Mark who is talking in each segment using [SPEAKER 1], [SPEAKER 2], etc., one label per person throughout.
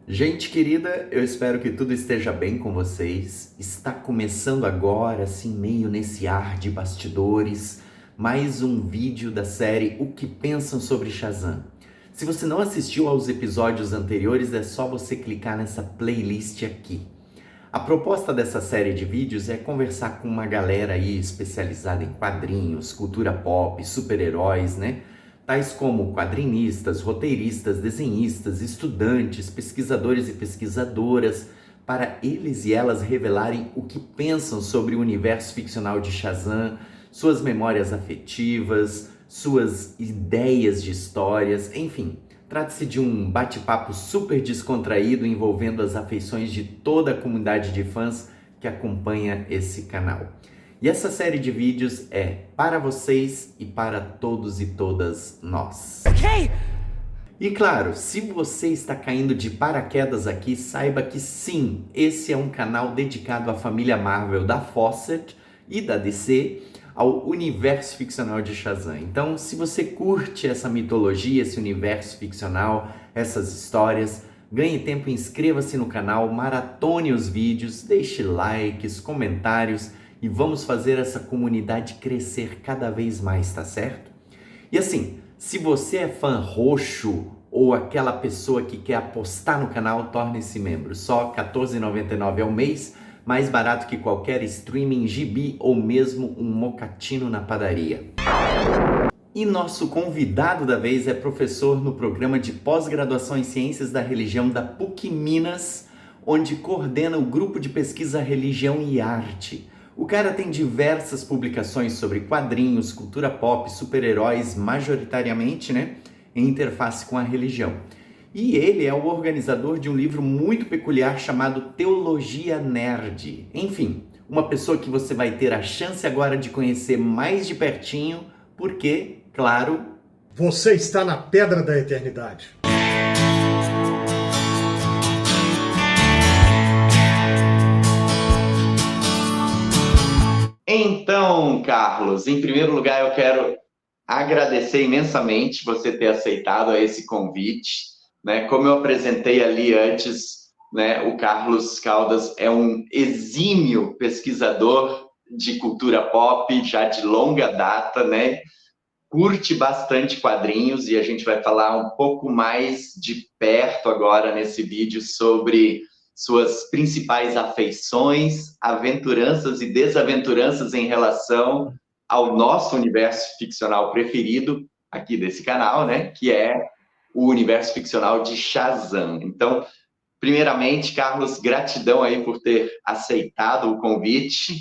[SPEAKER 1] Gente querida, eu espero que tudo esteja bem com vocês. Está começando agora, assim, meio nesse ar de bastidores, mais um vídeo da série O que Pensam sobre Shazam. Se você não assistiu aos episódios anteriores, é só você clicar nessa playlist aqui. A proposta dessa série de vídeos é conversar com uma galera aí especializada em quadrinhos, cultura pop, super-heróis, né? Tais como quadrinistas, roteiristas, desenhistas, estudantes, pesquisadores e pesquisadoras, para eles e elas revelarem o que pensam sobre o universo ficcional de Shazam, suas memórias afetivas, suas ideias de histórias, enfim. Trata-se de um bate-papo super descontraído envolvendo as afeições de toda a comunidade de fãs que acompanha esse canal. E essa série de vídeos é para vocês e para todos e todas nós.
[SPEAKER 2] Okay.
[SPEAKER 1] E claro, se você está caindo de paraquedas aqui, saiba que sim, esse é um canal dedicado à família Marvel da Fawcett e da DC, ao universo ficcional de Shazam. Então, se você curte essa mitologia, esse universo ficcional, essas histórias, ganhe tempo, inscreva-se no canal, maratone os vídeos, deixe likes, comentários e vamos fazer essa comunidade crescer cada vez mais, tá certo? E assim, se você é fã roxo ou aquela pessoa que quer apostar no canal, torne-se membro. Só R$ 14,99 ao mês, mais barato que qualquer streaming, gibi ou mesmo um mocatino na padaria. E nosso convidado da vez é professor no programa de pós-graduação em Ciências da Religião da PUC Minas, onde coordena o grupo de pesquisa Religião e Arte. O cara tem diversas publicações sobre quadrinhos, cultura pop, super-heróis, majoritariamente, né, em interface com a religião. E ele é o organizador de um livro muito peculiar chamado Teologia Nerd. Enfim, uma pessoa que você vai ter a chance agora de conhecer mais de pertinho, porque, claro,
[SPEAKER 3] você está na pedra da eternidade.
[SPEAKER 1] Então, Carlos, em primeiro lugar eu quero agradecer imensamente você ter aceitado esse convite, né? Como eu apresentei ali antes, né, o Carlos Caldas é um exímio pesquisador de cultura pop, já de longa data, né? Curte bastante quadrinhos e a gente vai falar um pouco mais de perto agora nesse vídeo sobre suas principais afeições, aventuranças e desaventuranças em relação ao nosso universo ficcional preferido aqui desse canal, né? Que é o universo ficcional de Shazam. Então, primeiramente, Carlos, gratidão aí por ter aceitado o convite.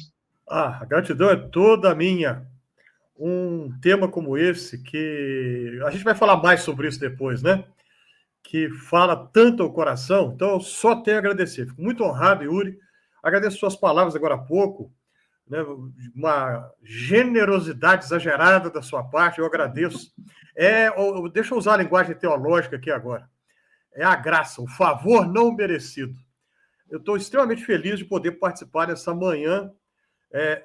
[SPEAKER 3] A gratidão é toda minha. Um tema como esse, que a gente vai falar mais sobre isso depois, né? Que fala tanto ao coração, então eu só tenho a agradecer. Fico muito honrado, Yuri. Agradeço suas palavras agora há pouco, né? Uma generosidade exagerada da sua parte, eu agradeço. Deixa eu usar a linguagem teológica aqui agora. É a graça, o favor não merecido. Eu estou extremamente feliz de poder participar nessa manhã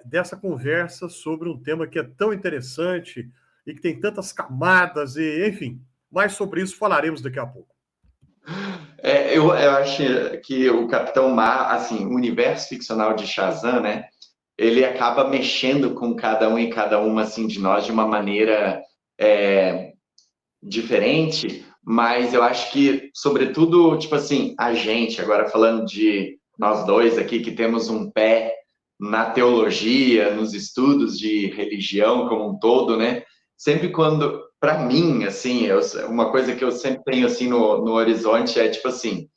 [SPEAKER 3] dessa conversa sobre um tema que é tão interessante e que tem tantas camadas, e enfim, mais sobre isso falaremos daqui a pouco.
[SPEAKER 1] Eu acho que o Capitão Mar, assim, o universo ficcional de Shazam, né? Ele acaba mexendo com cada um e cada uma assim de nós de uma maneira diferente, mas eu acho que, sobretudo, tipo assim, a gente, agora falando de nós dois aqui, que temos um pé na teologia, nos estudos de religião como um todo, né? Sempre quando, para mim, assim, uma coisa que eu sempre tenho assim no horizonte é tipo assim,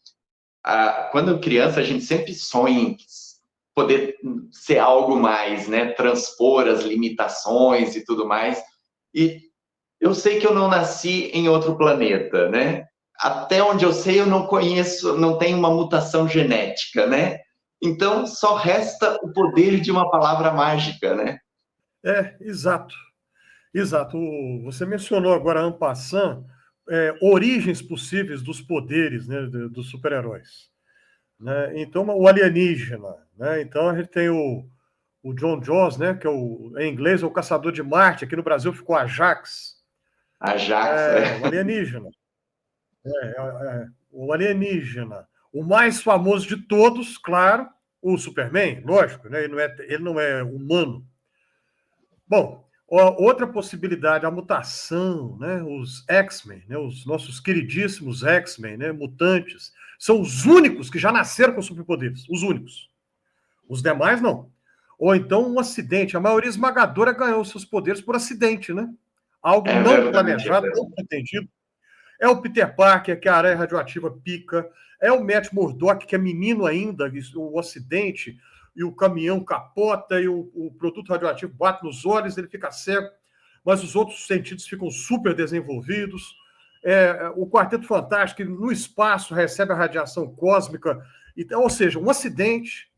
[SPEAKER 1] quando criança a gente sempre sonha em poder ser algo mais, né? Transpor as limitações e tudo mais. E eu sei que eu não nasci em outro planeta, né? Até onde eu sei, eu não conheço, não tenho uma mutação genética, né? Então, só resta o poder de uma palavra mágica, né?
[SPEAKER 3] Exato. Exato. Você mencionou agora, en passant, origens possíveis dos poderes, né, dos super-heróis. Né? Então, o alienígena. Né? Então, a gente tem o John Jones, né, que em inglês é o Caçador de Marte, aqui no Brasil ficou Ajax.
[SPEAKER 1] Ajax,
[SPEAKER 3] O alienígena. O alienígena. O mais famoso de todos, claro, o Superman, lógico, né? Ele não é humano. Bom, outra possibilidade, a mutação, né? Os X-Men, né? Os nossos queridíssimos X-Men, né? Mutantes, são os únicos que já nasceram com superpoderes, os únicos. Os demais, não. Ou então um acidente. A maioria esmagadora ganhou seus poderes por acidente, né? Algo
[SPEAKER 1] É
[SPEAKER 3] não
[SPEAKER 1] verdade, é
[SPEAKER 3] planejado,
[SPEAKER 1] verdade.
[SPEAKER 3] não pretendido. É o Peter Parker, que a aranha radioativa pica. É o Matt Murdock, que é menino ainda, o acidente, e o caminhão capota, e o produto radioativo bate nos olhos, ele fica cego, mas os outros sentidos ficam super desenvolvidos. O Quarteto Fantástico, no espaço, recebe a radiação cósmica, ou seja, um acidente.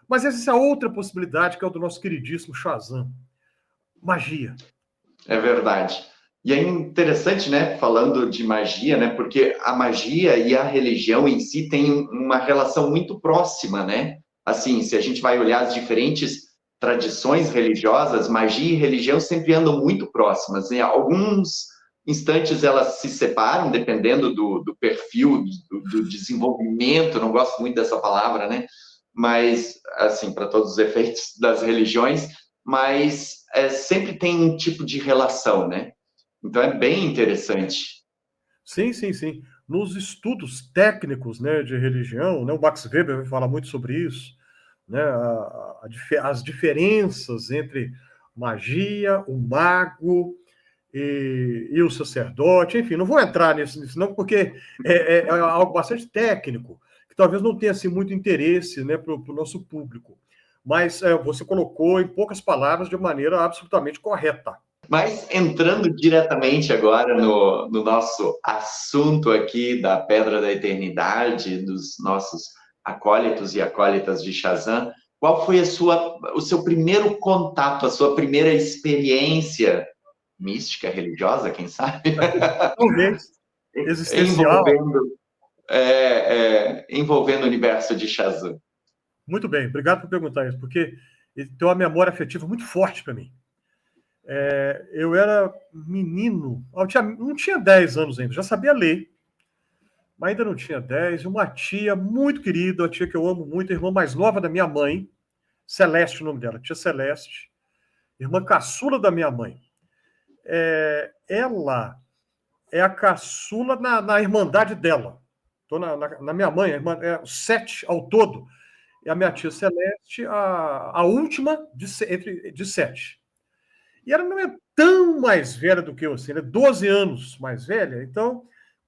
[SPEAKER 3] Mas essa é a outra possibilidade, que é o do nosso queridíssimo Shazam. Magia.
[SPEAKER 1] É verdade. E é interessante, né, falando de magia, né, porque a magia e a religião em si têm uma relação muito próxima, né? Assim, se a gente vai olhar as diferentes tradições religiosas, magia e religião sempre andam muito próximas. Em alguns instantes elas se separam, dependendo do perfil, do desenvolvimento, não gosto muito dessa palavra, né? Mas, assim, para todos os efeitos das religiões, mas sempre tem um tipo de relação, né? Então é bem interessante.
[SPEAKER 3] Sim, sim, sim. Nos estudos técnicos, né, de religião, né, o Max Weber vai falar muito sobre isso, né, as diferenças entre magia, o mago e o sacerdote, enfim, não vou entrar nisso não, porque é algo bastante técnico, que talvez não tenha assim, muito interesse, né, para o nosso público. Mas você colocou em poucas palavras de maneira absolutamente correta.
[SPEAKER 1] Mas entrando diretamente agora no nosso assunto aqui da Pedra da Eternidade, dos nossos acólitos e acólitas de Shazam, qual foi o seu primeiro contato, a sua primeira experiência mística, religiosa, quem sabe?
[SPEAKER 3] Talvez existencial.
[SPEAKER 1] envolvendo, envolvendo o universo de Shazam.
[SPEAKER 3] Muito bem, obrigado por perguntar isso, porque tem uma memória afetiva muito forte para mim. Eu era menino, não tinha 10 anos ainda, já sabia ler, mas ainda não tinha 10. Uma tia muito querida, uma tia que eu amo muito, a irmã mais nova da minha mãe, Celeste, o nome dela, tia Celeste, irmã caçula da minha mãe. Ela é a caçula na irmandade dela. Estou na minha mãe, é 7 ao todo. E a minha tia Celeste, a última de 7. E ela não é tão mais velha do que eu, assim, ela é 12 anos mais velha, então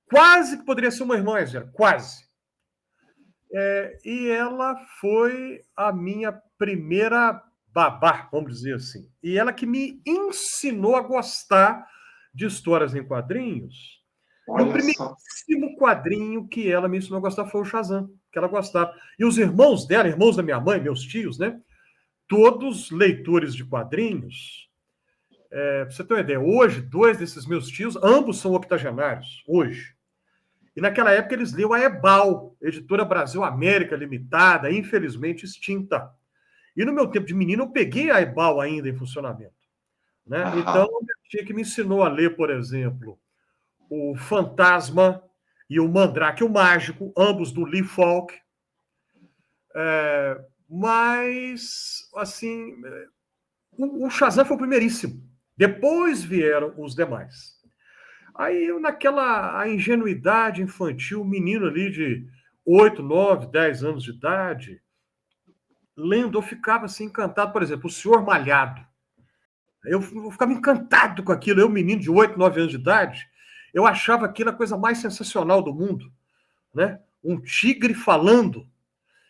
[SPEAKER 3] quase que poderia ser uma irmã mais velha, quase. E ela foi a minha primeira babá, vamos dizer assim. E ela que me ensinou a gostar de histórias em quadrinhos. E o
[SPEAKER 1] Olha só.
[SPEAKER 3] primeiríssimo quadrinho que ela me ensinou a gostar foi o Shazam, que ela gostava. E os irmãos dela, irmãos da minha mãe, meus tios, né? Todos leitores de quadrinhos. Para você ter uma ideia, hoje, 2 desses meus tios, ambos são octogenários, hoje. E naquela época eles liam a Ebal, Editora Brasil América Limitada, infelizmente extinta. E no meu tempo de menino, eu peguei a Ebal ainda em funcionamento. Né? Então, minha tia que me ensinou a ler, por exemplo, o Fantasma e o Mandrake, o Mágico, ambos do Lee Falk. Mas, assim, o Shazam foi o primeiríssimo. Depois vieram os demais. Aí eu, naquela a ingenuidade infantil, um menino ali de 8, 9, 10 anos de idade, lendo, eu ficava assim encantado. Por exemplo, o Senhor Malhado. Eu ficava encantado com aquilo. Eu, menino de 8, 9 anos de idade, eu achava aquilo a coisa mais sensacional do mundo. Né? Um tigre falando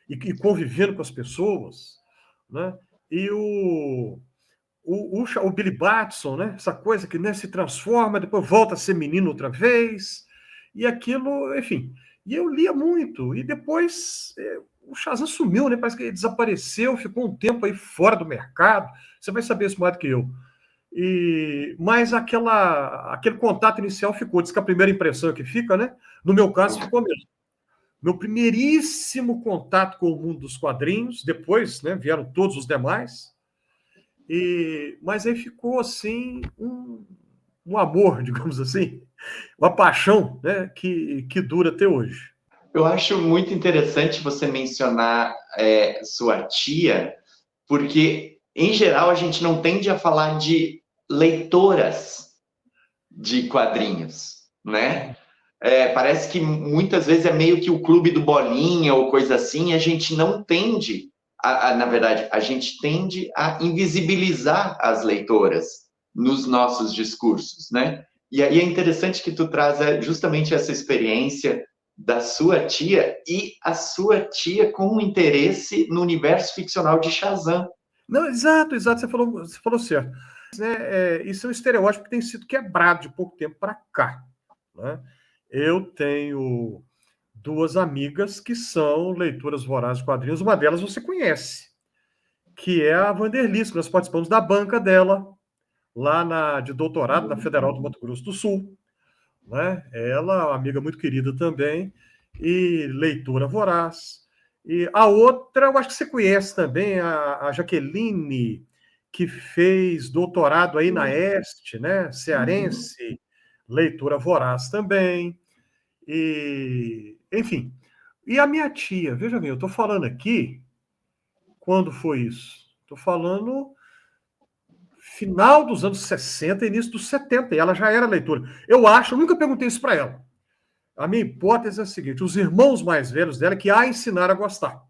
[SPEAKER 3] e convivendo com as pessoas. Né? E o Billy Batson, né? Essa coisa que, né, se transforma, depois volta a ser menino outra vez, e aquilo, enfim. E eu lia muito, e depois o Shazam sumiu, né? Parece que ele desapareceu, ficou um tempo aí fora do mercado. Você vai saber isso mais do que eu. Mas aquele contato inicial ficou, diz que a primeira impressão que fica, né? No meu caso, ficou mesmo. Meu primeiríssimo contato com o mundo dos quadrinhos, depois, né, vieram todos os demais. Mas aí ficou assim um amor, digamos assim, uma paixão, né, que dura até hoje.
[SPEAKER 1] Eu acho muito interessante você mencionar sua tia, porque, em geral, a gente não tende a falar de leitoras de quadrinhos, né? Parece que muitas vezes é meio que o clube do Bolinha ou coisa assim, e a gente não tende, na verdade, a gente tende a invisibilizar as leitoras nos nossos discursos, né? E aí é interessante que tu traz justamente essa experiência da sua tia e a sua tia com um interesse no universo ficcional de Shazam.
[SPEAKER 3] Não, exato, você falou certo. Isso é um estereótipo que tem sido quebrado de pouco tempo para cá. Né? Eu tenho duas amigas que são leitoras vorazes de quadrinhos. Uma delas você conhece, que é a Vanderlis, que nós participamos da banca dela, lá de doutorado na Federal do Mato Grosso do Sul. Né? Ela é uma amiga muito querida também, e leitora voraz. E a outra, eu acho que você conhece também, a Jaqueline, que fez doutorado aí na Este, né? Cearense, leitora voraz também. E, enfim. E a minha tia, veja bem, eu estou falando aqui, quando foi isso? Estou falando final dos anos 60, início dos 70, e ela já era leitora. Eu nunca perguntei isso para ela. A minha hipótese é a seguinte: os irmãos mais velhos dela que a ensinaram a gostar.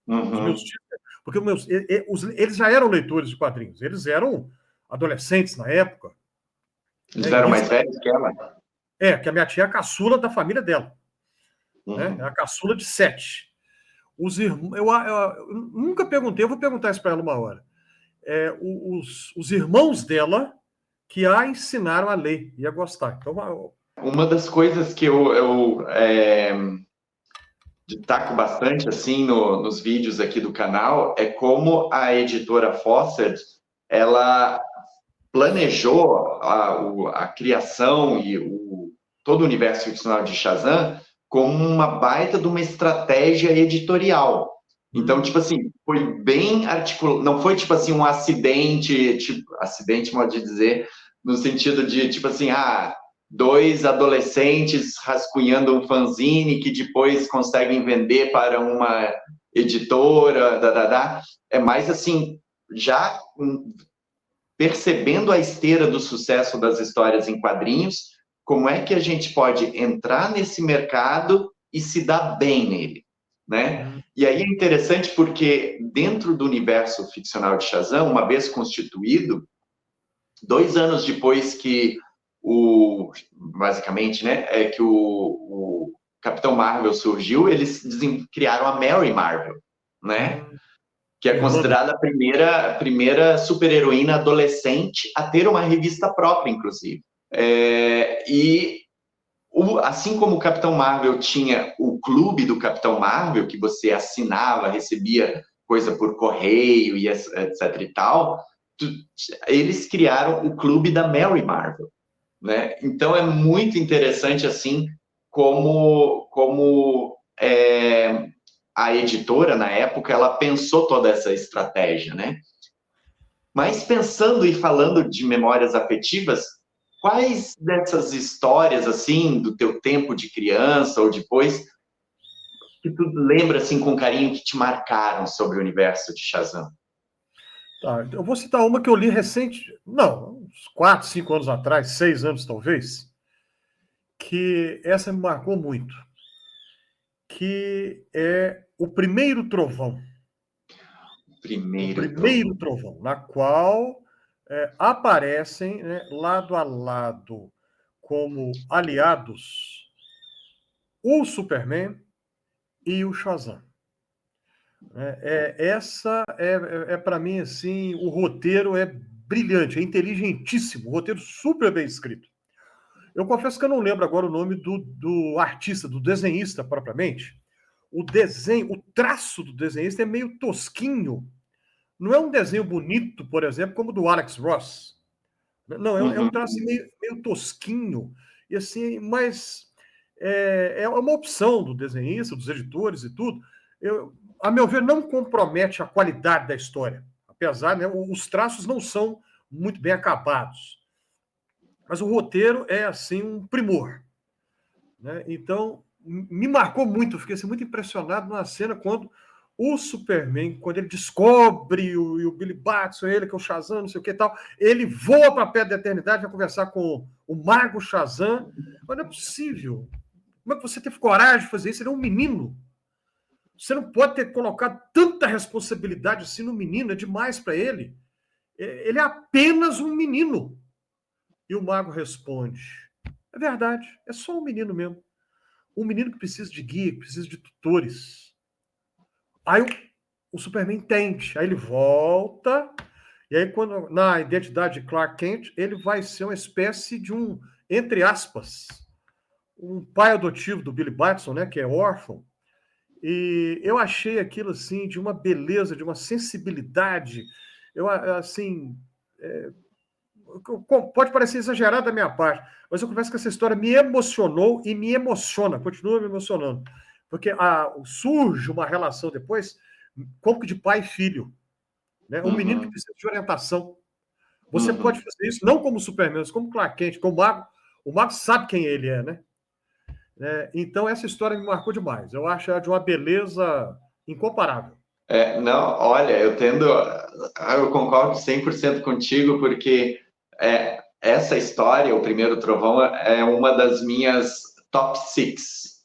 [SPEAKER 3] Os meus tios, porque eles já eram leitores de quadrinhos, eles eram adolescentes na época.
[SPEAKER 1] Eles eram mais velhos que ela?
[SPEAKER 3] Que a minha tia é a caçula da família dela. Né? É a caçula de 7. Os irmãos, eu nunca perguntei, eu vou perguntar isso para ela uma hora. Os irmãos dela que a ensinaram a ler e a gostar. Então,
[SPEAKER 1] uma das coisas que eu destaco bastante assim nos vídeos aqui do canal é como a editora Fawcett ela planejou a criação e todo o universo ficcional de Shazam como uma baita de uma estratégia editorial. Então, tipo assim, foi bem articulado, não foi tipo assim um acidente, modo de dizer, no sentido de tipo assim, dois adolescentes rascunhando um fanzine que depois conseguem vender para uma editora, É mais assim, já percebendo a esteira do sucesso das histórias em quadrinhos, como é que a gente pode entrar nesse mercado e se dar bem nele, né? E aí é interessante porque dentro do universo ficcional de Shazam, uma vez constituído, 2 anos depois que basicamente, né, que o Capitão Marvel surgiu, eles criaram a Mary Marvel, né? Que é considerada a primeira super-heroína adolescente a ter uma revista própria, inclusive. Assim como o Capitão Marvel tinha o clube do Capitão Marvel, que você assinava, recebia coisa por correio e etc e tal, eles criaram o clube da Mary Marvel, né? Então é muito interessante assim como a editora na época ela pensou toda essa estratégia, né? Mas pensando e falando de memórias afetivas, quais dessas histórias assim do teu tempo de criança ou depois que tu lembra assim com carinho que te marcaram sobre o universo de Shazam?
[SPEAKER 3] Tá, eu vou citar uma que eu li recente, não, uns 4, 5 anos atrás, 6 anos talvez, que essa me marcou muito, que é O Primeiro Trovão. O Primeiro Trovão, na qual aparecem, né, lado a lado como aliados o Superman e o Shazam. Essa para mim, assim, o roteiro é brilhante, é inteligentíssimo, o roteiro super bem escrito. Eu confesso que eu não lembro agora o nome do artista, do desenhista propriamente. O desenho, o traço do desenhista é meio tosquinho. Não é um desenho bonito, por exemplo, como o do Alex Ross. Não, é um traço meio tosquinho. E assim, mas é uma opção do desenhista, dos editores e tudo. A meu ver, não compromete a qualidade da história. Apesar, né, os traços não são muito bem acabados. Mas o roteiro é, assim, um primor. Né? Então, me marcou muito, eu fiquei assim, muito impressionado numa cena quando o Superman, quando ele descobre o Billy Batson, ele que é o Shazam, não sei o que e tal, ele voa para perto da eternidade, vai conversar com o Mago Shazam. Mas não é possível. Como é que você teve coragem de fazer isso? Ele é um menino. Você não pode ter colocado tanta responsabilidade assim no menino, é demais para ele. Ele é apenas um menino. E o Mago responde: é verdade, é só um menino mesmo. Um menino que precisa de guia, que precisa de tutores. Aí o Superman entende, aí ele volta, e aí quando na identidade de Clark Kent, ele vai ser uma espécie de um, entre aspas, um pai adotivo do Billy Batson, né, que é órfão. E eu achei aquilo assim de uma beleza, de uma sensibilidade. Eu assim, pode parecer exagerado da minha parte, mas eu confesso que essa história me emocionou e me emociona, continua me emocionando, porque surge uma relação depois, como que de pai e filho, né? Um menino que precisa de orientação. Você pode fazer isso não como Superman, mas como Clark Kent, como o Mago sabe quem ele é, né? Então essa história me marcou demais. Eu acho ela de uma beleza incomparável.
[SPEAKER 1] Não, olha, eu concordo 100% contigo, porque essa história, O Primeiro Trovão, é uma das minhas top 6.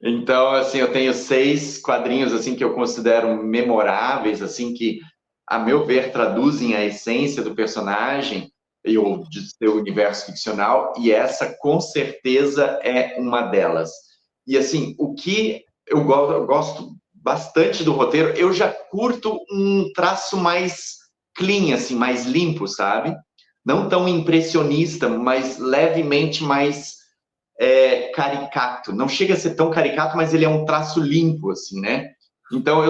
[SPEAKER 1] Então, assim, eu tenho 6 quadrinhos, assim, que eu considero memoráveis, assim, que, a meu ver, traduzem a essência do personagem e o de seu universo ficcional, e essa, com certeza, é uma delas. E, assim, o que eu gosto bastante do roteiro, eu já curto um traço mais clean, assim, mais limpo, sabe? Não tão impressionista, mas levemente mais caricato. Não chega a ser tão caricato, mas ele é um traço limpo, assim, né? Então,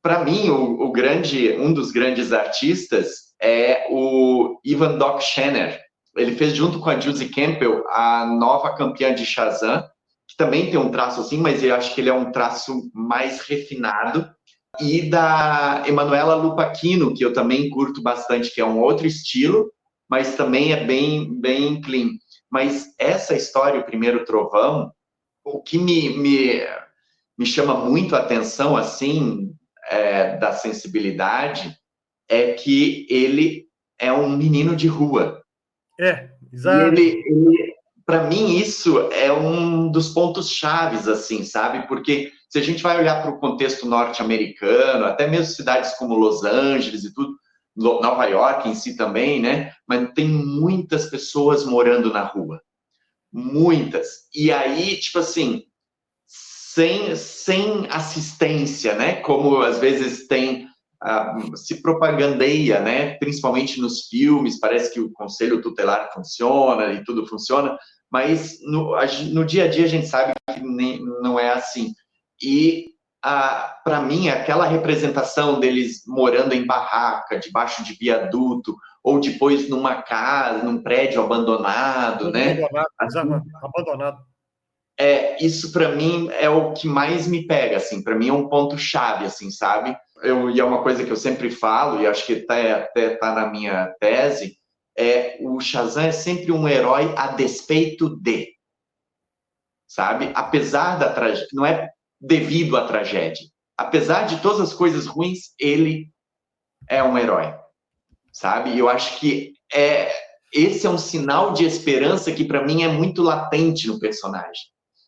[SPEAKER 1] para mim, um dos grandes artistas é o Ivan Doc Schener. Ele fez junto com a Josie Campbell a nova campeã de Shazam, que também tem um traço assim, mas eu acho que ele é um traço mais refinado. E da Emanuela Lupacchino, que eu também curto bastante, que é um outro estilo, mas também é bem, bem clean. Mas essa história, O Primeiro Trovão, o que me chama muito a atenção, assim, da sensibilidade, é que ele é um menino de rua. E
[SPEAKER 3] Exato.
[SPEAKER 1] para mim, isso é um dos pontos chaves, assim, sabe? Porque se a gente vai olhar para o contexto norte-americano, até mesmo cidades como Los Angeles e tudo, Nova York em si também, né? Mas tem muitas pessoas morando na rua. Muitas. E aí, tipo assim, sem assistência, né? Como às vezes se propagandeia, né? Principalmente nos filmes, parece que o conselho tutelar funciona e tudo funciona, mas no dia a dia a gente sabe que não é assim. E para mim, aquela representação deles morando em barraca, debaixo de viaduto, ou depois numa casa, num prédio abandonado, né?
[SPEAKER 3] Abandonado,
[SPEAKER 1] Assim,
[SPEAKER 3] abandonado.
[SPEAKER 1] isso para mim é o que mais me pega, assim, para mim é um ponto chave, assim, sabe? E é uma coisa que eu sempre falo, e acho que até tá na minha tese, o Shazam é sempre um herói a despeito de, sabe? Apesar da tragédia, não é devido à tragédia. Apesar de todas as coisas ruins, ele é um herói, sabe? E eu acho que esse é um sinal de esperança que para mim é muito latente no personagem,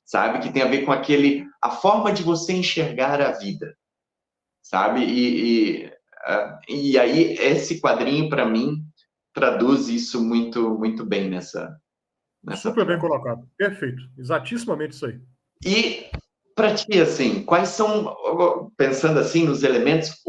[SPEAKER 1] sabe? Que tem a ver com a forma de você enxergar a vida, sabe? E aí esse quadrinho para mim traduz isso muito muito bem nessa
[SPEAKER 3] Super bem
[SPEAKER 1] trama.
[SPEAKER 3] colocado. Perfeito. Exatissimamente isso aí.
[SPEAKER 1] E para ti assim, quais são, pensando assim nos elementos,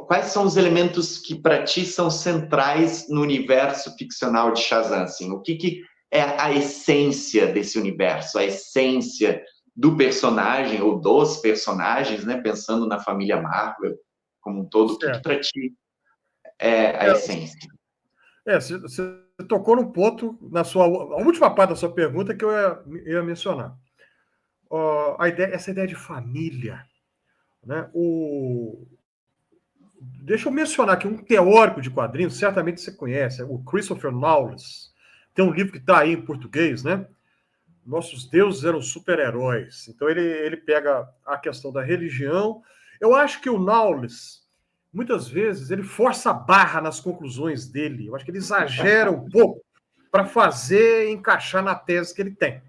[SPEAKER 1] quais são os elementos que para ti são centrais no universo ficcional de Shazam? Assim? O que é a essência desse universo, a essência do personagem ou dos personagens, né? Pensando na família Marvel como um todo, o que
[SPEAKER 3] Certo.
[SPEAKER 1] para ti é a essência?
[SPEAKER 3] Você tocou num ponto a última parte da sua pergunta que eu ia mencionar. Essa ideia de família, né? Deixa eu mencionar aqui um teórico de quadrinhos, certamente você conhece, o Christopher Knowles. Tem um livro que está aí em português, né? nossos deuses eram super-heróis. Então ele pega a questão da religião. Eu acho que o Knowles, muitas vezes, ele força a barra nas conclusões dele. Eu acho que ele exagera um pouco para fazer encaixar na tese que ele tem.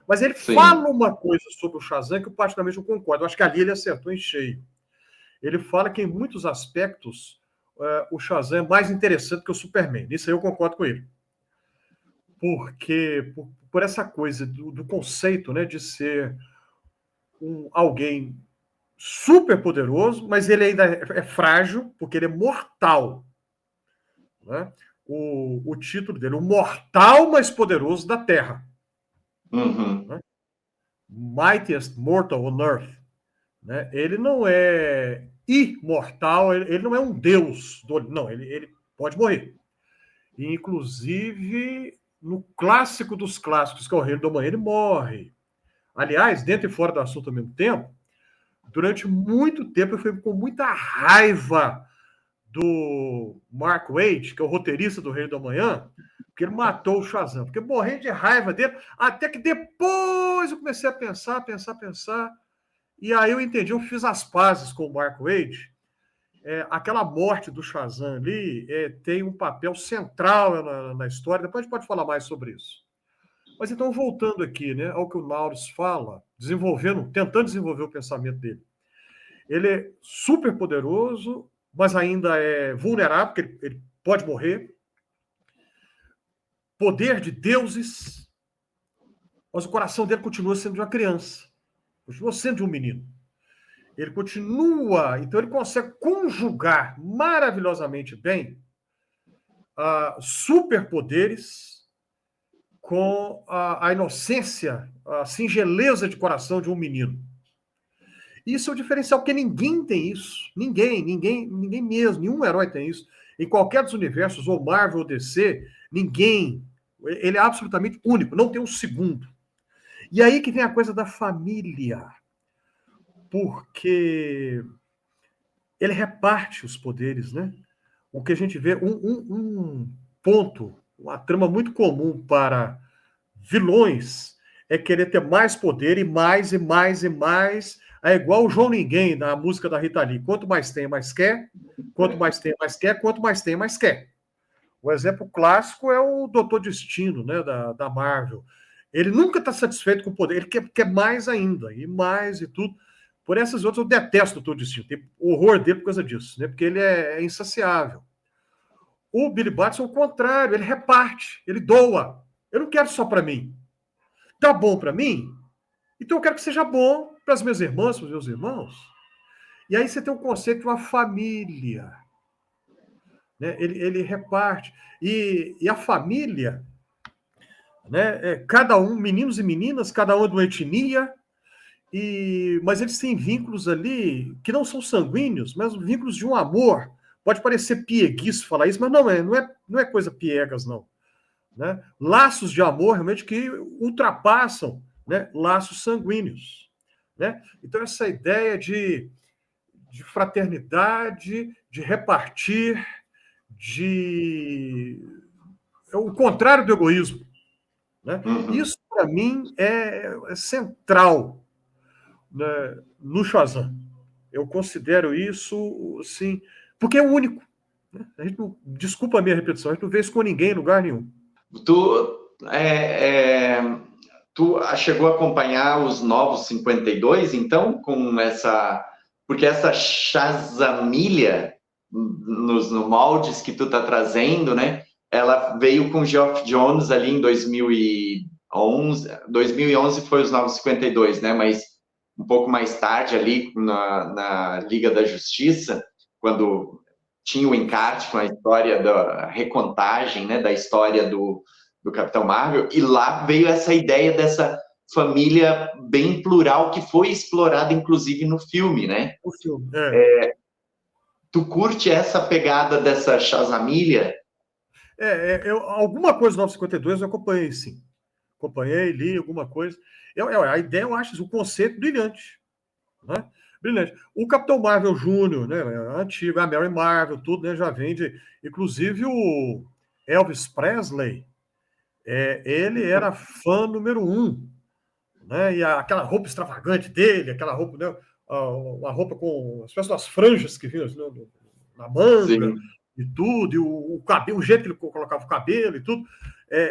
[SPEAKER 3] Mas ele fala uma coisa sobre o Shazam que eu particularmente não concordo. Eu acho que ali ele acertou em cheio. Ele fala que, em muitos aspectos, o Shazam é mais interessante que o Superman. Isso aí eu concordo com ele. Porque, por essa coisa do conceito, né, de ser alguém super poderoso, mas ele ainda é frágil, porque ele é mortal. Né? O título dele, o mortal mais poderoso da Terra.
[SPEAKER 1] Uhum.
[SPEAKER 3] Né? Mightiest Mortal on Earth. Né? Ele não é imortal, ele não é um deus. Não, ele pode morrer. E, inclusive, no clássico dos clássicos, que é o Reino da Manhã, ele morre. Aliás, dentro e fora do assunto ao mesmo tempo, durante muito tempo eu fui com muita raiva do Mark Waid, que é o roteirista do Reino da Manhã, porque ele matou o Shazam. Porque morrendo de raiva dele, até que depois eu comecei a pensar. E aí eu entendi, eu fiz as pazes com o Mark Waid. Aquela morte do Shazam ali tem um papel central na história. Depois a gente pode falar mais sobre isso. Mas então, voltando aqui, né, ao que o Nauros fala, tentando desenvolver o pensamento dele. Ele é super poderoso, mas ainda é vulnerável, porque ele pode morrer. Poder de deuses, mas o coração dele continua sendo de uma criança. Continua sendo de um menino. Ele continua, então ele consegue conjugar maravilhosamente bem superpoderes com a inocência, a singeleza de coração de um menino. Isso é o diferencial, porque ninguém tem isso. Ninguém mesmo, nenhum herói tem isso. Em qualquer dos universos, ou Marvel ou DC, ninguém. Ele é absolutamente único, não tem um segundo. E aí que vem a coisa da família. Porque ele reparte os poderes, né? O que a gente vê, um ponto, uma trama muito comum para vilões é querer ter mais poder e mais. É igual o João Ninguém na música da Rita Lee. Quanto mais tem, mais quer. Quanto mais tem, mais quer. Quanto mais tem, mais quer. O exemplo clássico é o Doutor Destino, né, da Marvel. Ele nunca está satisfeito com o poder. Ele quer mais ainda. E mais e tudo. Por essas outras, eu detesto o Doutor Destino. Tem horror dele por causa disso. Né, porque ele é insaciável. O Billy Batson é o contrário. Ele reparte. Ele doa. Eu não quero só para mim. Tá bom para mim? Então eu quero que seja bom para as minhas irmãs, para os meus irmãos. E aí você tem o conceito de uma família. Né? Ele reparte. E a família, né? Cada um, meninos e meninas, cada um é de uma etnia, mas eles têm vínculos ali que não são sanguíneos, mas vínculos de um amor. Pode parecer pieguice falar isso, mas não é coisa piegas, não. Né? Laços de amor realmente que ultrapassam, né, laços sanguíneos. Né? Então, essa ideia de fraternidade, de repartir, é o contrário do egoísmo. Né?
[SPEAKER 1] Uhum.
[SPEAKER 3] Isso, para mim, é central, né, no Shazam. Eu considero isso, assim, porque é o único. Né? A gente não, desculpa a minha repetição, a gente não vê isso com ninguém em lugar nenhum.
[SPEAKER 1] Tu chegou a acompanhar os novos 52, então, com essa... Porque essa Shazamilha, no moldes que tu tá trazendo, né? Ela veio com o Geoff Jones ali em 2011. 2011 foi os novos 52, né? Mas um pouco mais tarde ali na Liga da Justiça, quando tinha o encarte com a história da recontagem, né? Da história do Capitão Marvel, e lá veio essa ideia dessa família bem plural que foi explorada, inclusive, no filme, né?
[SPEAKER 3] O filme,
[SPEAKER 1] Tu curte essa pegada dessa Shazamilha?
[SPEAKER 3] Alguma coisa do 952 eu acompanhei, sim. Acompanhei, li alguma coisa. A ideia, eu acho, o conceito brilhante. Né? Brilhante. O Capitão Marvel Júnior, né, antigo, a Mary Marvel, tudo, né, já vende. Inclusive o Elvis Presley, ele era fã número 1 né? E aquela roupa extravagante dele, aquela roupa, né? Uma roupa com as espécie das franjas que vinham, né? Na manga.
[SPEAKER 1] Sim.
[SPEAKER 3] E tudo, e o cabelo, o jeito que ele colocava o cabelo e tudo.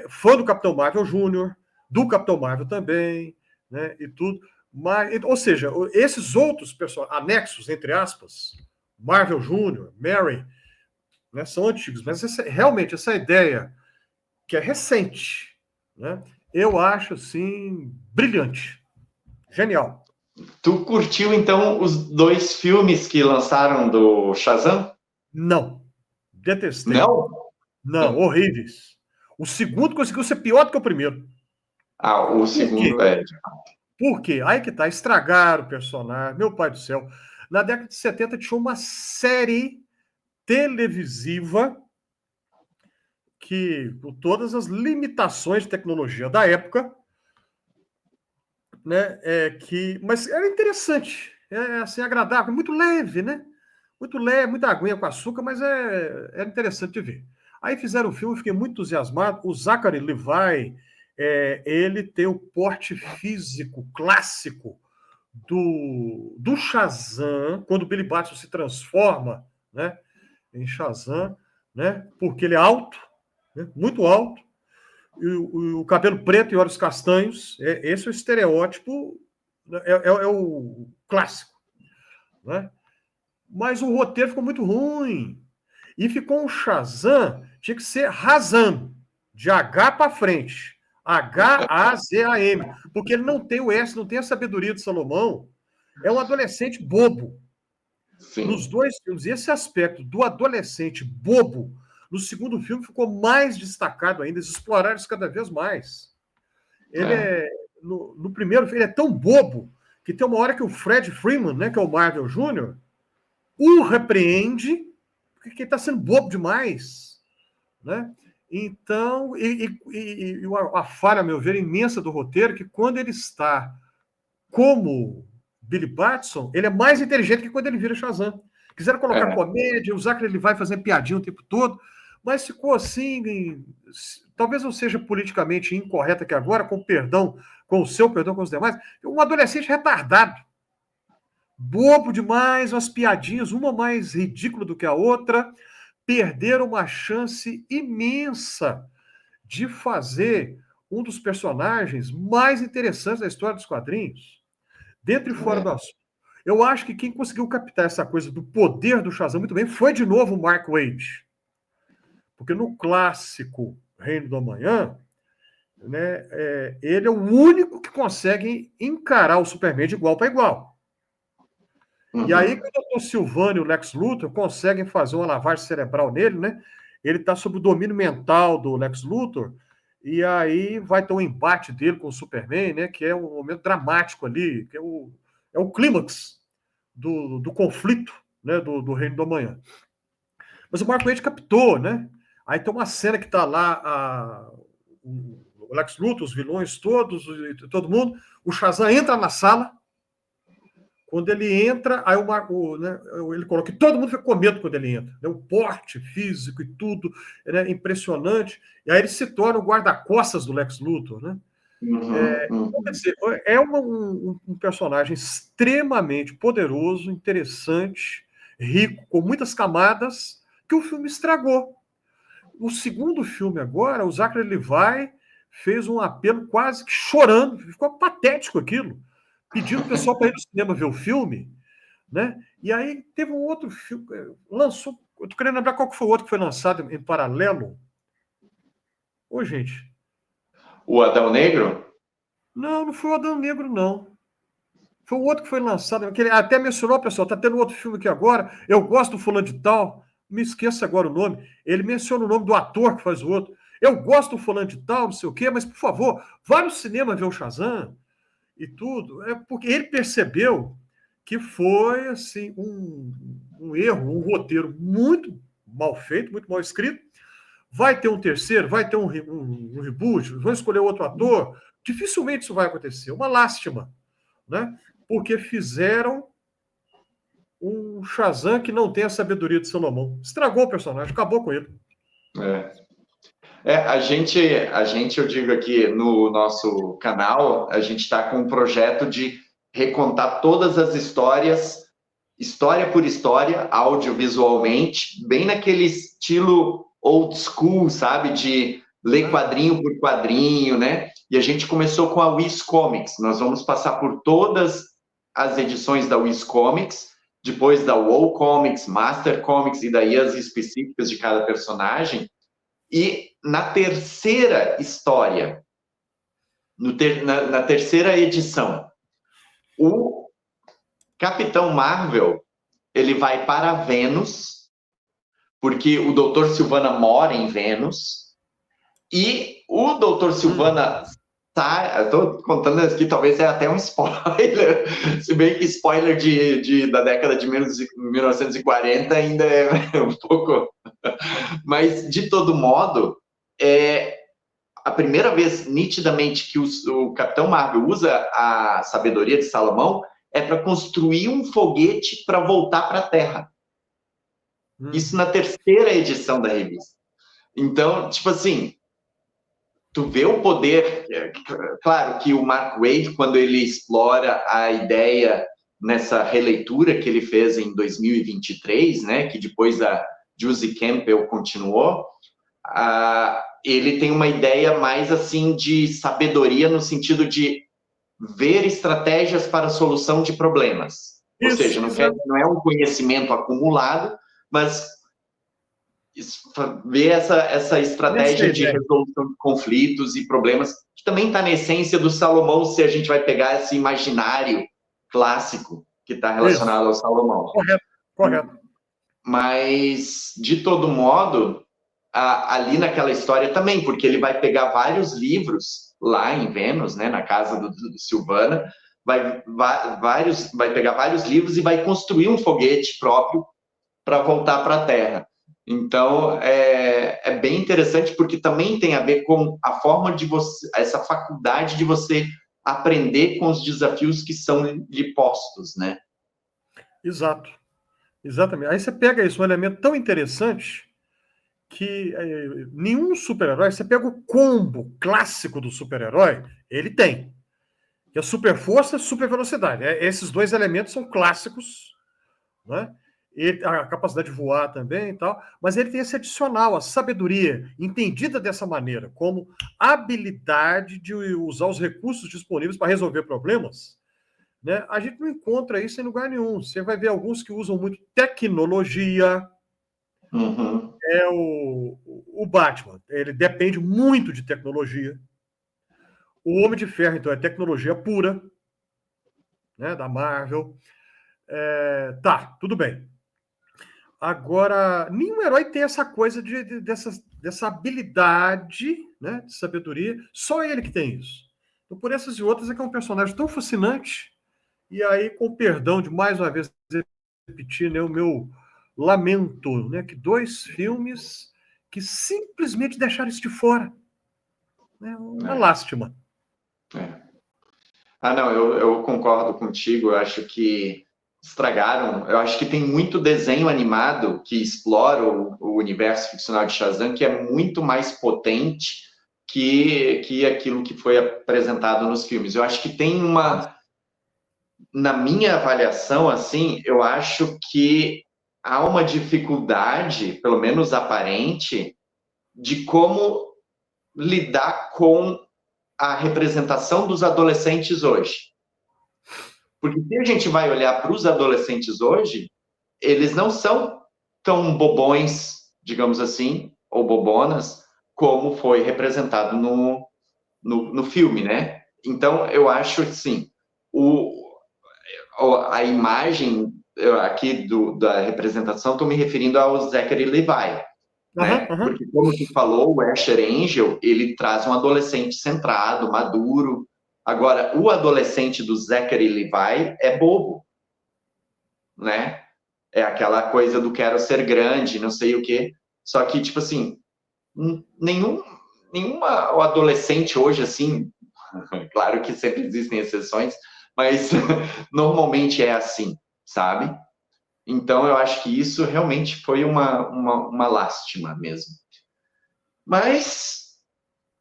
[SPEAKER 3] Fã do Capitão Marvel Júnior, do Capitão Marvel também, né? E tudo. Mas, ou seja, esses outros anexos, entre aspas, Marvel Júnior, Mary, né, são antigos. Mas realmente essa ideia, que é recente, né, eu acho assim brilhante, genial.
[SPEAKER 1] Tu curtiu, então, os 2 filmes que lançaram do Shazam?
[SPEAKER 3] Não, detestei.
[SPEAKER 1] Não?
[SPEAKER 3] Não, horríveis. O segundo conseguiu ser pior do que o primeiro.
[SPEAKER 1] Ah, o
[SPEAKER 3] Por quê?
[SPEAKER 1] segundo é.
[SPEAKER 3] Por quê? Aí que tá, estragaram o personagem, meu pai do céu. Na década de 70 tinha uma série televisiva que, com todas as limitações de tecnologia da época, né, mas era interessante, assim, agradável, muito leve, né? Muito leve, muita aguinha com açúcar, mas era interessante de ver. Aí fizeram o filme, fiquei muito entusiasmado. O Zachary Levi, ele tem o porte físico clássico do Shazam, quando o Billy Batson se transforma, né, em Shazam, né, porque ele é alto, né, muito alto, e o cabelo preto e olhos castanhos, esse é o estereótipo, é o clássico, né? Mas o roteiro ficou muito ruim. E ficou um Shazam, tinha que ser Razam, de H para frente. H-A-Z-A-M. Porque ele não tem o S, não tem a sabedoria de Salomão. É um adolescente bobo. Nos
[SPEAKER 1] Sim.
[SPEAKER 3] 2 filmes, esse aspecto do adolescente bobo, no segundo filme, ficou mais destacado ainda. Eles exploraram isso cada vez mais. Ele no primeiro filme, ele é tão bobo que tem uma hora que o Fred Freeman, né, que é o Marvel Jr., o repreende porque ele está sendo bobo demais, né? Então, a falha, a meu ver, imensa do roteiro, é que quando ele está como Billy Batson, ele é mais inteligente que quando ele vira Shazam. Quiseram colocar comédia, usar que ele vai fazer piadinha o tempo todo, mas ficou assim, talvez não seja politicamente incorreta aqui agora, com perdão, com o seu perdão com os demais, um adolescente retardado, bobo demais, umas piadinhas, uma mais ridícula do que a outra, perderam uma chance imensa de fazer um dos personagens mais interessantes da história dos quadrinhos, dentro e fora do assunto. Eu acho que quem conseguiu captar essa coisa do poder do Shazam muito bem foi, de novo, o Mark Waid. Porque no clássico Reino do Amanhã, né, ele é o único que consegue encarar o Superman de igual para igual. E aí, quando o Dr. Silvano e o Lex Luthor conseguem fazer uma lavagem cerebral nele, né? Ele está sob o domínio mental do Lex Luthor, e aí vai ter um embate dele com o Superman, né? Que é um momento dramático ali, que é o clímax do conflito, né? Do Reino do Amanhã. Mas o Mark Waid captou, né? Aí tem uma cena que está lá o Lex Luthor, os vilões todos, todo mundo, o Shazam entra na sala. Quando ele entra, aí né, ele coloca que todo mundo fica com medo quando ele entra. Né? O porte físico e tudo, né, impressionante. E aí ele se torna o guarda-costas do Lex Luthor. Né? Quer dizer, é um personagem extremamente poderoso, interessante, rico, com muitas camadas, que o filme estragou. O segundo filme agora, o Zachary Levi fez um apelo quase que chorando, ficou patético aquilo, pedindo o pessoal para ir no cinema ver o filme, né? E aí teve um outro filme, lançou, eu tô querendo lembrar qual que foi o outro que foi lançado em paralelo. Ô, gente.
[SPEAKER 1] O Adão Negro?
[SPEAKER 3] Não foi o Adão Negro, não. Foi o outro que foi lançado, que ele até mencionou, pessoal, tá tendo outro filme aqui agora, eu gosto do fulano de tal, me esqueça agora o nome, ele menciona o nome do ator que faz o outro, eu gosto do fulano de tal, não sei o quê, mas, por favor, vá no cinema ver o Shazam e tudo, porque ele percebeu que foi, assim, um erro, um roteiro muito mal feito, muito mal escrito, vai ter um terceiro, vai ter um reboot, vão escolher outro ator, dificilmente isso vai acontecer, uma lástima, né? Porque fizeram um Shazam que não tem a sabedoria de Salomão. Estragou o personagem, acabou com ele.
[SPEAKER 1] Eu digo aqui no nosso canal, a gente está com um projeto de recontar todas as histórias, história por história, audiovisualmente, bem naquele estilo old school, sabe? De ler quadrinho por quadrinho, né? E a gente começou com a Wiz Comics. Nós vamos passar por todas as edições da Wiz Comics, depois da WoW Comics, Master Comics, e daí as específicas de cada personagem. E na terceira história, na terceira edição, o Capitão Marvel ele vai para Vênus, porque o Dr. Silvana mora em Vênus, e o Dr. Silvana sai. Estou contando aqui, talvez é até um spoiler, se bem que spoiler da década de 1940 ainda é um pouco. Mas, de todo modo, a primeira vez, nitidamente, que o Capitão Marvel usa a sabedoria de Salomão é para construir um foguete para voltar para a Terra. Isso na terceira edição da revista. Então, tipo assim, tu vê o poder. Claro que o Mark Waid, quando ele explora a ideia nessa releitura que ele fez em 2023, né, que depois a Josie Campbell continuou, ele tem uma ideia mais assim de sabedoria no sentido de ver estratégias para a solução de problemas. Ou seja, não é um conhecimento acumulado, mas ver essa estratégia de resolução de conflitos e problemas, que também está na essência do Salomão, se a gente vai pegar esse imaginário clássico que está relacionado ao Salomão.
[SPEAKER 3] Correto.
[SPEAKER 1] Mas, de todo modo, ali naquela história também, porque ele vai pegar vários livros lá em Vênus, né, na casa do Silvana, vai pegar vários livros e vai construir um foguete próprio para voltar para a Terra. Então, é bem interessante, porque também tem a ver com a forma de você, essa faculdade de você aprender com os desafios que são lhe postos, né?
[SPEAKER 3] Exato. Exatamente. Aí você pega isso, um elemento tão interessante que nenhum super-herói, você pega o combo clássico do super-herói, ele tem. Que é super força e super velocidade. Esses dois elementos são clássicos, né? A capacidade de voar também e tal, mas ele tem esse adicional, a sabedoria, entendida dessa maneira, como habilidade de usar os recursos disponíveis para resolver problemas, né? A gente não encontra isso em lugar nenhum. Você vai ver alguns que usam muito tecnologia. É o Batman, ele depende muito de tecnologia. O Homem de Ferro, então, é tecnologia pura, né, da Marvel. Tá, tudo bem. Agora, nenhum herói tem essa coisa dessa habilidade, né, de sabedoria. Só ele que tem isso. Então, por essas e outras, é que é um personagem tão fascinante. E aí, com perdão de mais uma vez repetir, né, o meu lamento, né, que 2 filmes que simplesmente deixaram isso de fora. É uma lástima.
[SPEAKER 1] Não, eu concordo contigo. Eu acho que estragaram. Eu acho que tem muito desenho animado que explora o universo ficcional de Shazam, que é muito mais potente que aquilo que foi apresentado nos filmes. Eu acho que tem na minha avaliação, assim, eu acho que há uma dificuldade, pelo menos aparente, de como lidar com a representação dos adolescentes hoje. Porque se a gente vai olhar para os adolescentes hoje, eles não são tão bobões, digamos assim, ou bobonas, como foi representado no filme, né? Então, eu acho, assim, a imagem aqui da representação, estou me referindo ao Zachary Levi, né? Porque, como tu falou, o Asher Angel, ele traz um adolescente centrado, maduro. Agora, o adolescente do Zachary Levi é bobo, né? É aquela coisa do quero ser grande, não sei o quê. Só que, tipo assim, nenhuma adolescente hoje, assim, claro que sempre existem exceções, mas normalmente é assim, sabe? Então, eu acho que isso realmente foi uma lástima mesmo. Mas,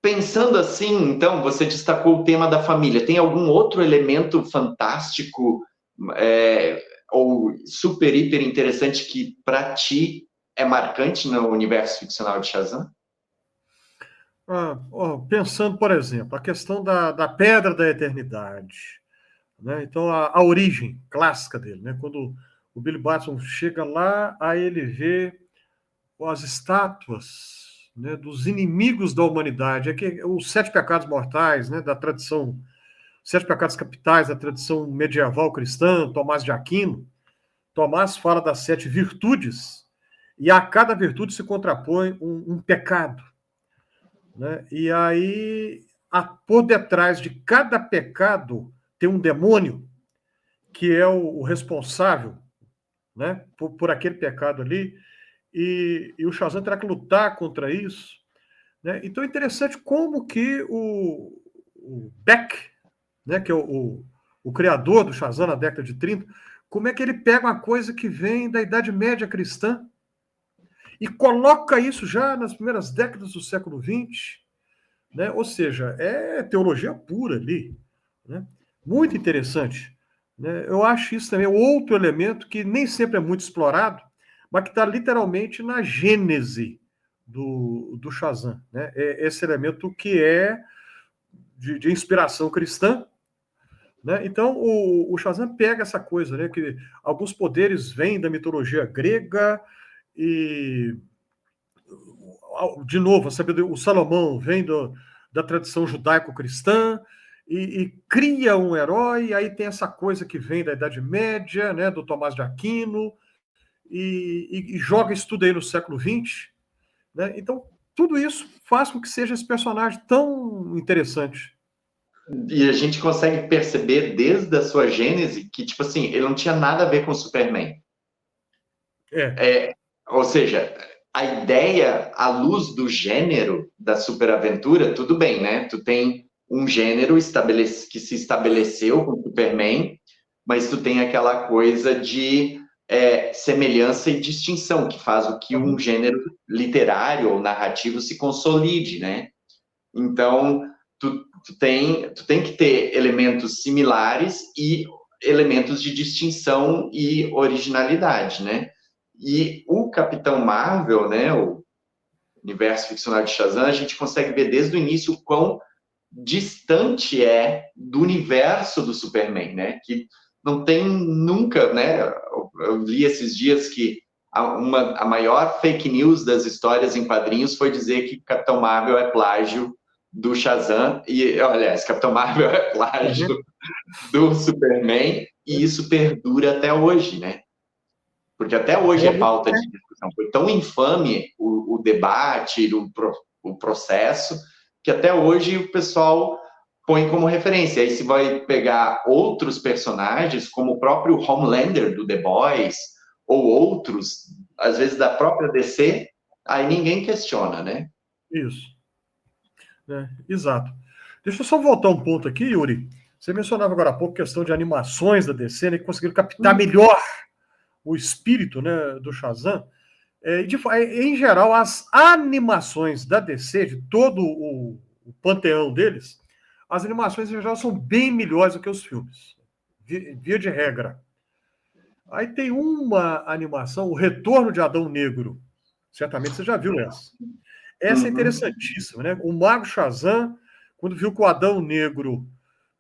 [SPEAKER 1] pensando assim, então, você destacou o tema da família. Tem algum outro elemento fantástico ou super, hiper interessante que, para ti, é marcante no universo ficcional de Shazam?
[SPEAKER 3] Pensando, por exemplo, a questão da Pedra da Eternidade, né? Então, a origem clássica dele, né? Quando o Billy Batson chega lá, aí ele vê as estátuas, né, dos inimigos da humanidade, os sete pecados mortais, né, da tradição, sete pecados capitais da tradição medieval cristã, Tomás de Aquino. Tomás fala das sete virtudes, e a cada virtude se contrapõe um pecado. Né? E aí, por detrás de cada pecado, tem um demônio, que é o responsável, né, por aquele pecado ali, e o Shazam terá que lutar contra isso. Né? Então é interessante como que o Beck, né, que é o criador do Shazam na década de 30, como é que ele pega uma coisa que vem da Idade Média cristã e coloca isso já nas primeiras décadas do século XX, né? Ou seja, é teologia pura ali. Né? Muito interessante. Né? Eu acho isso também outro elemento que nem sempre é muito explorado, mas que está literalmente na gênese do Shazam. Né? É esse elemento que é de inspiração cristã. Né? Então, o Shazam pega essa coisa, né? Que alguns poderes vêm da mitologia grega e, de novo, o Salomão vem da tradição judaico-cristã e cria um herói, aí tem essa coisa que vem da Idade Média, né, do Tomás de Aquino, e joga isso tudo aí no século XX. Né? Então, tudo isso faz com que seja esse personagem tão interessante.
[SPEAKER 1] E a gente consegue perceber desde a sua gênese que, tipo assim, ele não tinha nada a ver com o Superman. Ou seja, a ideia, à luz do gênero da superaventura, tudo bem, né? Tu tem um gênero que se estabeleceu com o Superman, mas tu tem aquela coisa de semelhança e distinção, que faz o que um gênero literário ou narrativo se consolide, né? Então, tu tem que ter elementos similares e elementos de distinção e originalidade, né? E o Capitão Marvel, né, o universo ficcional de Shazam, a gente consegue ver desde o início o quão distante é do universo do Superman, né? Que não tem nunca, né? Eu li esses dias que a maior fake news das histórias em quadrinhos foi dizer que Capitão Marvel é plágio do Shazam, e, olha, esse Capitão Marvel é plágio do Superman, e isso perdura até hoje, né? Porque até hoje é pauta de discussão. Foi tão infame o debate, o processo, que até hoje o pessoal põe como referência. Aí se vai pegar outros personagens, como o próprio Homelander do The Boys, ou outros, às vezes da própria DC, aí ninguém questiona, né?
[SPEAKER 3] Isso. Exato. Deixa eu só voltar um ponto aqui, Yuri. Você mencionava agora há pouco a questão de animações da DC, né, que conseguiram captar melhor o espírito, né, do Shazam. Em geral, as animações da DC, de todo o panteão deles, as animações em geral são bem melhores do que os filmes, via de regra. Aí tem uma animação, O Retorno de Adão Negro. Certamente você já viu essa. Essa é interessantíssima, né? O Mago Shazam, quando viu que o Adão Negro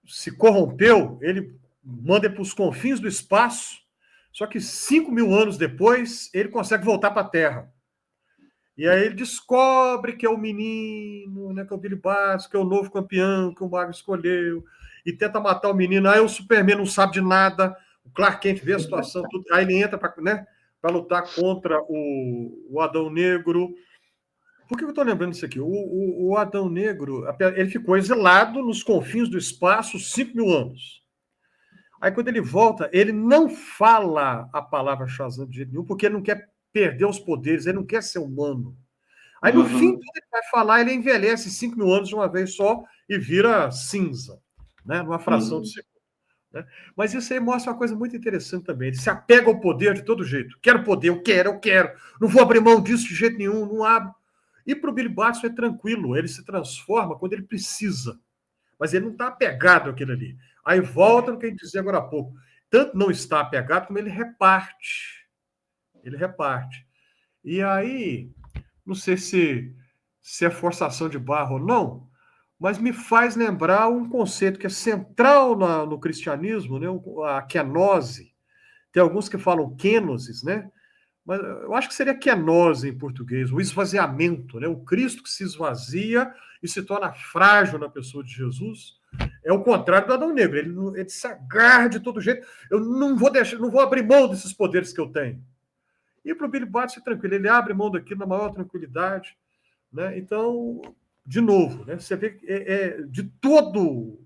[SPEAKER 3] se corrompeu, ele manda para os confins do espaço, só que 5.000 anos depois, ele consegue voltar para a Terra. E aí ele descobre que é o menino, né, que é o Billy Batson, que é o novo campeão que o Mago escolheu, e tenta matar o menino. Aí o Superman não sabe de nada, o Clark Kent vê a situação, tudo, aí ele entra para, né, lutar contra o Adão Negro. Por que eu estou lembrando isso aqui? O Adão Negro, ele ficou exilado nos confins do espaço 5.000 anos. Aí quando ele volta, ele não fala a palavra Shazam de jeito nenhum, porque ele não quer perder os poderes, ele não quer ser humano. Aí no fim, tudo ele vai falar, ele envelhece 5.000 anos de uma vez só e vira cinza, né? Numa fração de segundo. Né? Mas isso aí mostra uma coisa muito interessante também. Ele se apega ao poder de todo jeito. Quero poder, eu quero. Não vou abrir mão disso de jeito nenhum, não abro. E para o Billy Batson é tranquilo, ele se transforma quando ele precisa. Mas ele não está apegado àquilo ali. Aí volta no que a gente dizia agora há pouco. Tanto não está apegado, como ele reparte. Ele reparte. E aí, não sei se é forçação de barra ou não, mas me faz lembrar um conceito que é central no cristianismo, né? A kenose. Tem alguns que falam kenosis, né? Mas eu acho que seria kenose em português, o esvaziamento, né? O Cristo que se esvazia e se torna frágil na pessoa de Jesus. É o contrário do Adão Negro. Ele se agarra de todo jeito. Eu não vou deixar, não vou abrir mão desses poderes que eu tenho. E para o Billy Batson é tranquilo, ele abre mão daquilo na maior tranquilidade, né? Então, de novo, né? Você vê que de todo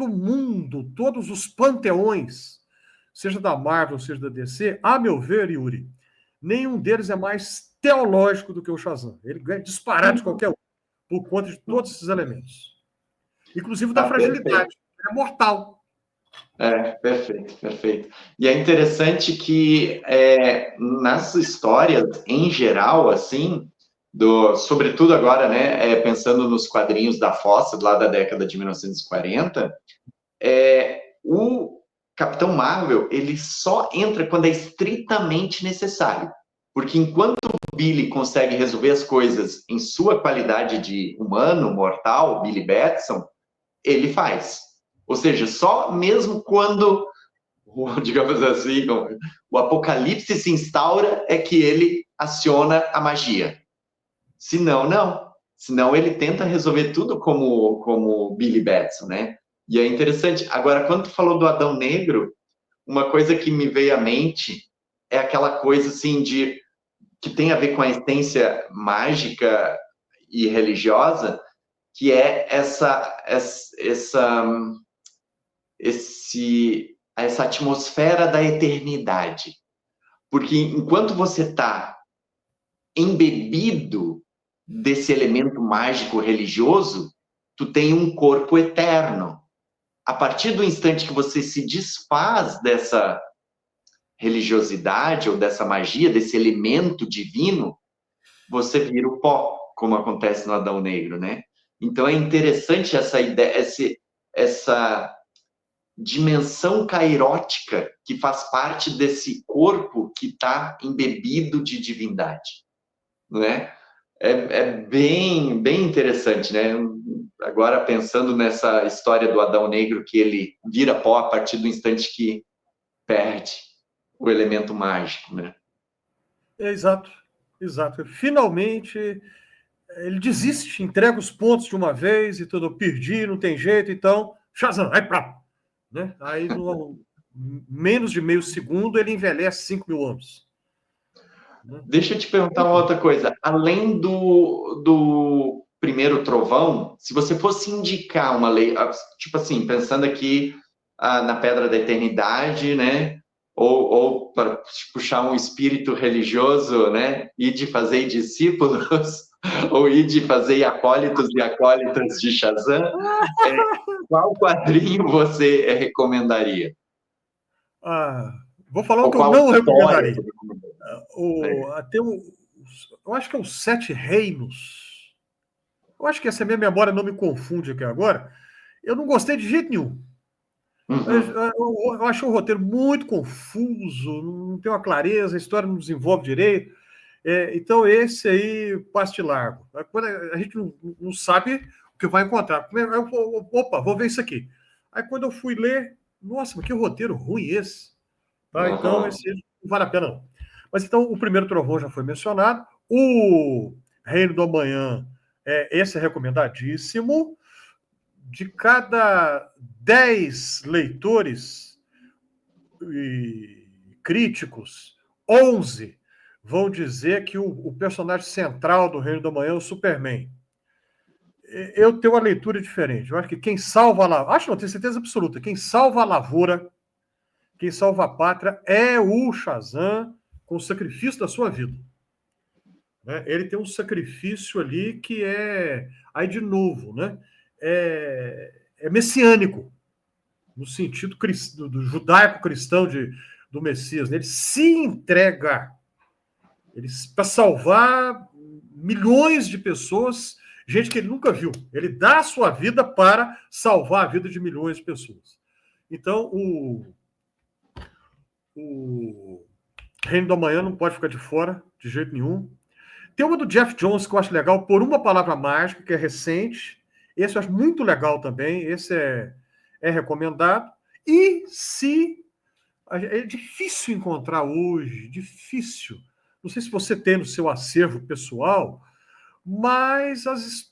[SPEAKER 3] mundo, todos os panteões, seja da Marvel, seja da DC, a meu ver, Yuri, nenhum deles é mais teológico do que o Shazam. Ele ganha disparado de qualquer um, por conta de todos esses elementos. Inclusive da fragilidade. Ele é mortal.
[SPEAKER 1] Perfeito, perfeito. E é interessante que nas histórias, em geral, assim, sobretudo agora, né, pensando nos quadrinhos da Fossa, lá da década de 1940, o Capitão Marvel, ele só entra quando é estritamente necessário. Porque enquanto o Billy consegue resolver as coisas em sua qualidade de humano, mortal, Billy Batson, ele faz. Ou seja, só mesmo quando, digamos assim, o apocalipse se instaura, é que ele aciona a magia. Senão, não. Senão ele tenta resolver tudo como Billy Batson, né? E é interessante. Agora, quando tu falou do Adão Negro, uma coisa que me veio à mente é aquela coisa assim que tem a ver com a essência mágica e religiosa, que é essa atmosfera da eternidade. Porque enquanto você está embebido desse elemento mágico religioso, tu tem um corpo eterno. A partir do instante que você se desfaz dessa religiosidade ou dessa magia, desse elemento divino, você vira o pó, como acontece no Adão Negro, né? Então é interessante essa ideia, essa dimensão cairótica que faz parte desse corpo que está embebido de divindade, não é? É bem, bem interessante, né? Agora pensando nessa história do Adão Negro, que ele vira pó a partir do instante que perde o elemento mágico, né?
[SPEAKER 3] Exato, exato. Finalmente, ele desiste, entrega os pontos de uma vez e tudo, eu perdi, não tem jeito, então, Shazam, aí pra... Né? Aí, no menos de meio segundo, ele envelhece 5.000 anos. Né?
[SPEAKER 1] Deixa eu te perguntar uma outra coisa. Além do primeiro trovão, se você fosse indicar uma lei, tipo assim, pensando aqui na Pedra da Eternidade, né? Ou para puxar um espírito religioso, né? Ir de fazer discípulos, ou ir de fazer acólitos e acólitas de Shazam, qual quadrinho você recomendaria?
[SPEAKER 3] Vou falar o
[SPEAKER 1] Ou
[SPEAKER 3] que eu
[SPEAKER 1] qual
[SPEAKER 3] não
[SPEAKER 1] história
[SPEAKER 3] recomendaria.
[SPEAKER 1] você recomendaria?
[SPEAKER 3] Eu acho que é os Sete Reinos. Eu acho que essa minha memória não me confunde aqui agora. Eu não gostei de jeito nenhum.
[SPEAKER 1] Uhum.
[SPEAKER 3] Eu acho o roteiro muito confuso, não tem uma clareza, a história não desenvolve direito. Então, esse aí, passe largo. Quando a gente não sabe o que vai encontrar. Opa, vou ver isso aqui. Aí, quando eu fui ler, nossa, mas que roteiro ruim esse. Tá? Então,
[SPEAKER 1] Uhum.
[SPEAKER 3] esse não vale a pena, não. Mas então, o primeiro Trovão já foi mencionado. O Reino do Amanhã, esse é recomendadíssimo. De cada 10 leitores e críticos, 11 vão dizer que o personagem central do Reino do Amanhã é o Superman. Eu tenho uma leitura diferente. Eu acho que quem salva a lavoura, acho não, tenho certeza absoluta, quem salva a lavoura, quem salva a pátria é o Shazam com o sacrifício da sua vida. Né? Ele tem um sacrifício ali que aí de novo, né? É messiânico, no sentido do judaico-cristão do Messias. Né? Ele se entrega para salvar milhões de pessoas, gente que ele nunca viu. Ele dá a sua vida para salvar a vida de milhões de pessoas. Então, o Reino do Amanhã não pode ficar de fora, de jeito nenhum. Tem uma do Jeff Jones que eu acho legal, Por Uma Palavra Mágica, que é recente. Esse eu acho muito legal também. Esse é recomendado. E se... É difícil encontrar hoje, difícil. Não sei se você tem no seu acervo pessoal, mas as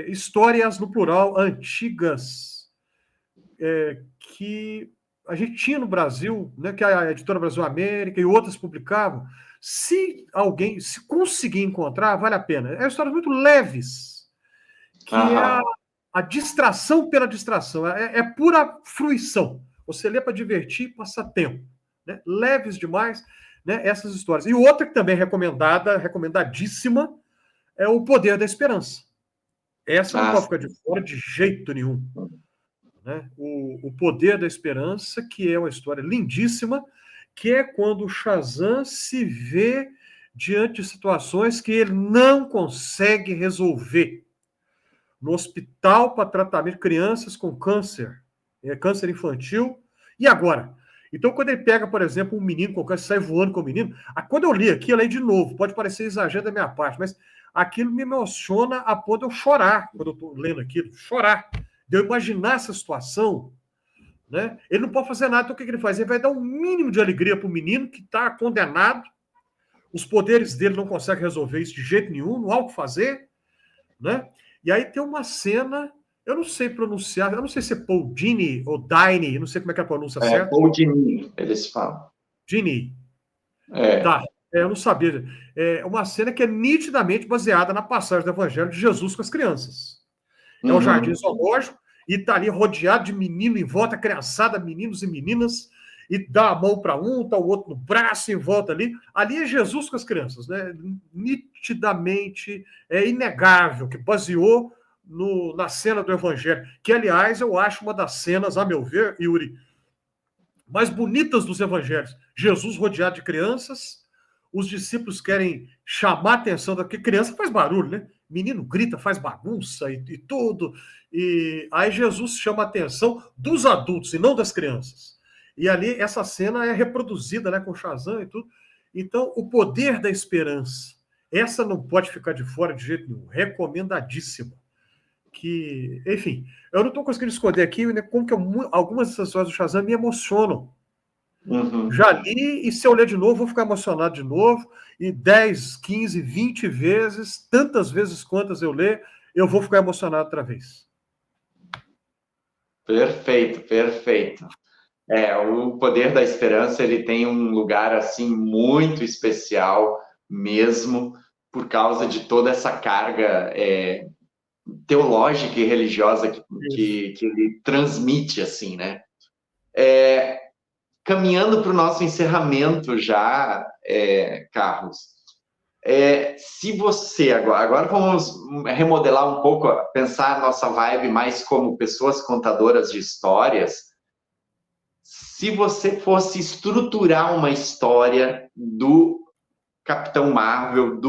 [SPEAKER 3] histórias no plural antigas que a gente tinha no Brasil, né, que a Editora Brasil América e outras publicavam, se alguém se conseguir encontrar, vale a pena. É histórias muito leves, que é a distração pela distração, é pura fruição. Você lê para divertir e passar tempo. Né? Leves demais, né, essas histórias. E outra que também é recomendadíssima, é O Poder da Esperança. Essa não pode ficar de fora de jeito nenhum. Né? O Poder da Esperança, que é uma história lindíssima, que é quando o Shazam se vê diante de situações que ele não consegue resolver. No hospital para tratamento de crianças com câncer, câncer infantil, e agora? Então, quando ele pega, por exemplo, um menino com câncer, sai voando com o menino, quando eu li aqui, eu li de novo, pode parecer exagero da minha parte, mas aquilo me emociona a ponto de eu chorar, quando eu estou lendo aquilo, chorar, de eu imaginar essa situação, né? Ele não pode fazer nada, então o que ele faz? Ele vai dar um mínimo de alegria para o menino que está condenado, os poderes dele não conseguem resolver isso de jeito nenhum, não há o que fazer, né? E aí tem uma cena, eu não sei pronunciar, eu não sei se é Paul Dini ou Dini, eu não sei como é que é a pronúncia certa.
[SPEAKER 2] Paul Dini, eles falam.
[SPEAKER 3] Dini. Tá, eu não sabia. É uma cena que é nitidamente baseada na passagem do Evangelho de Jesus com as crianças. É um jardim zoológico e está ali rodeado de menino em volta, criançada, meninos e meninas, e dá a mão para um, tá o outro no braço em volta ali. Ali é Jesus com as crianças, né? Nitidamente, é inegável que baseou na cena do Evangelho, que, aliás, eu acho uma das cenas, a meu ver, Yuri, mais bonitas dos Evangelhos. Jesus rodeado de crianças, os discípulos querem chamar a atenção, porque criança faz barulho, né? Menino grita, faz bagunça e tudo. E aí Jesus chama a atenção dos adultos e não das crianças. E ali essa cena é reproduzida, né, com Shazam e tudo. Então, O Poder da Esperança. Essa não pode ficar de fora de jeito nenhum. Recomendadíssima. Que, enfim, eu não estou conseguindo esconder aqui, né, como que algumas dessas histórias do Shazam me emocionam. Já li, e se eu ler de novo, vou ficar emocionado de novo, e 10, 15, 20 vezes, tantas vezes quantas eu ler, eu vou ficar emocionado outra vez.
[SPEAKER 2] Perfeito, perfeito. O Poder da Esperança, ele tem um lugar, assim, muito especial mesmo, por causa de toda essa carga teológica e religiosa que ele transmite, assim, né? Caminhando para o nosso encerramento já, Carlos, se você, agora vamos remodelar um pouco, pensar a nossa vibe mais como pessoas contadoras de histórias. Se você fosse estruturar uma história do Capitão Marvel,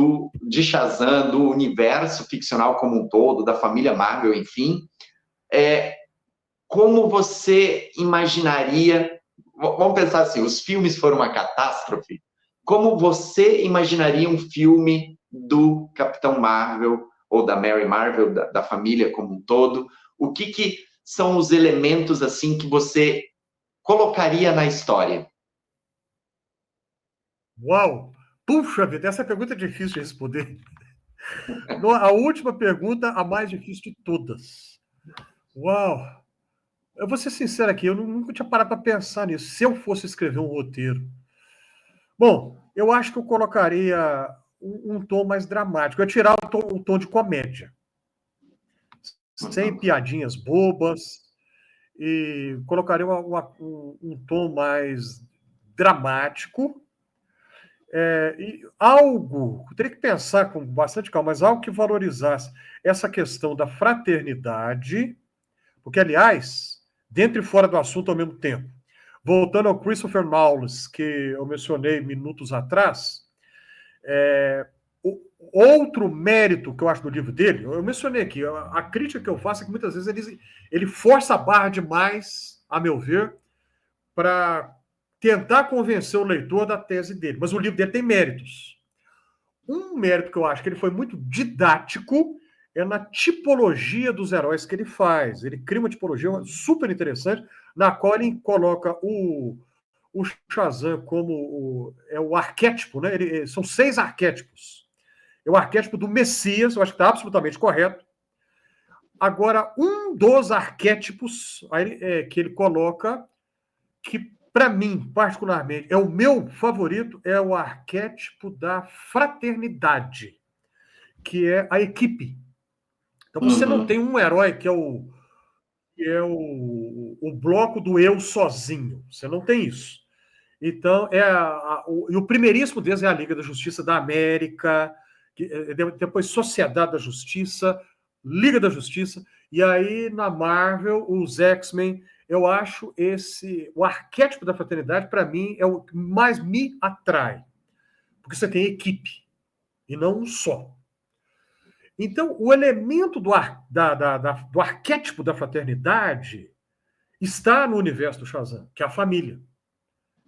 [SPEAKER 2] de Shazam, do universo ficcional como um todo, da família Marvel, enfim, como você imaginaria... Vamos pensar assim, os filmes foram uma catástrofe. Como você imaginaria um filme do Capitão Marvel ou da Mary Marvel, da família como um todo? O que são os elementos assim que você colocaria na história?
[SPEAKER 3] Uau! Puxa vida, essa pergunta é difícil de responder. A última pergunta, a mais difícil de todas. Uau! Eu vou ser sincero aqui, eu nunca tinha parado para pensar nisso. Se eu fosse escrever um roteiro. Bom, eu acho que eu colocaria um tom mais dramático. Eu ia tirar o tom de comédia. Sem piadinhas bobas. E colocaria um tom mais dramático. E algo, eu teria que pensar com bastante calma, mas algo que valorizasse essa questão da fraternidade, porque, aliás, dentro e fora do assunto ao mesmo tempo, voltando ao Christopher Nolan, que eu mencionei minutos atrás, Outro mérito que eu acho do livro dele, eu mencionei aqui, a crítica que eu faço é que muitas vezes ele força a barra demais, a meu ver, para tentar convencer o leitor da tese dele. Mas o livro dele tem méritos. Um mérito que eu acho que ele foi muito didático é na tipologia dos heróis que ele faz. Ele cria uma tipologia super interessante, na qual ele coloca o Shazam como o arquétipo, né? São 6 arquétipos. É o arquétipo do Messias, eu acho que está absolutamente correto. Agora, um dos arquétipos que ele coloca, que para mim, particularmente, é o meu favorito, é o arquétipo da fraternidade, que é a equipe. Então, você não tem um herói que é o bloco do eu sozinho. Você não tem isso. Então, e o primeiríssimo deles é a Liga da Justiça da América, depois Sociedade da Justiça, Liga da Justiça, e aí na Marvel, os X-Men. Eu acho o arquétipo da fraternidade, para mim, é o que mais me atrai. Porque você tem equipe, e não um só. Então, o elemento do arquétipo da fraternidade está no universo do Shazam, que é a família.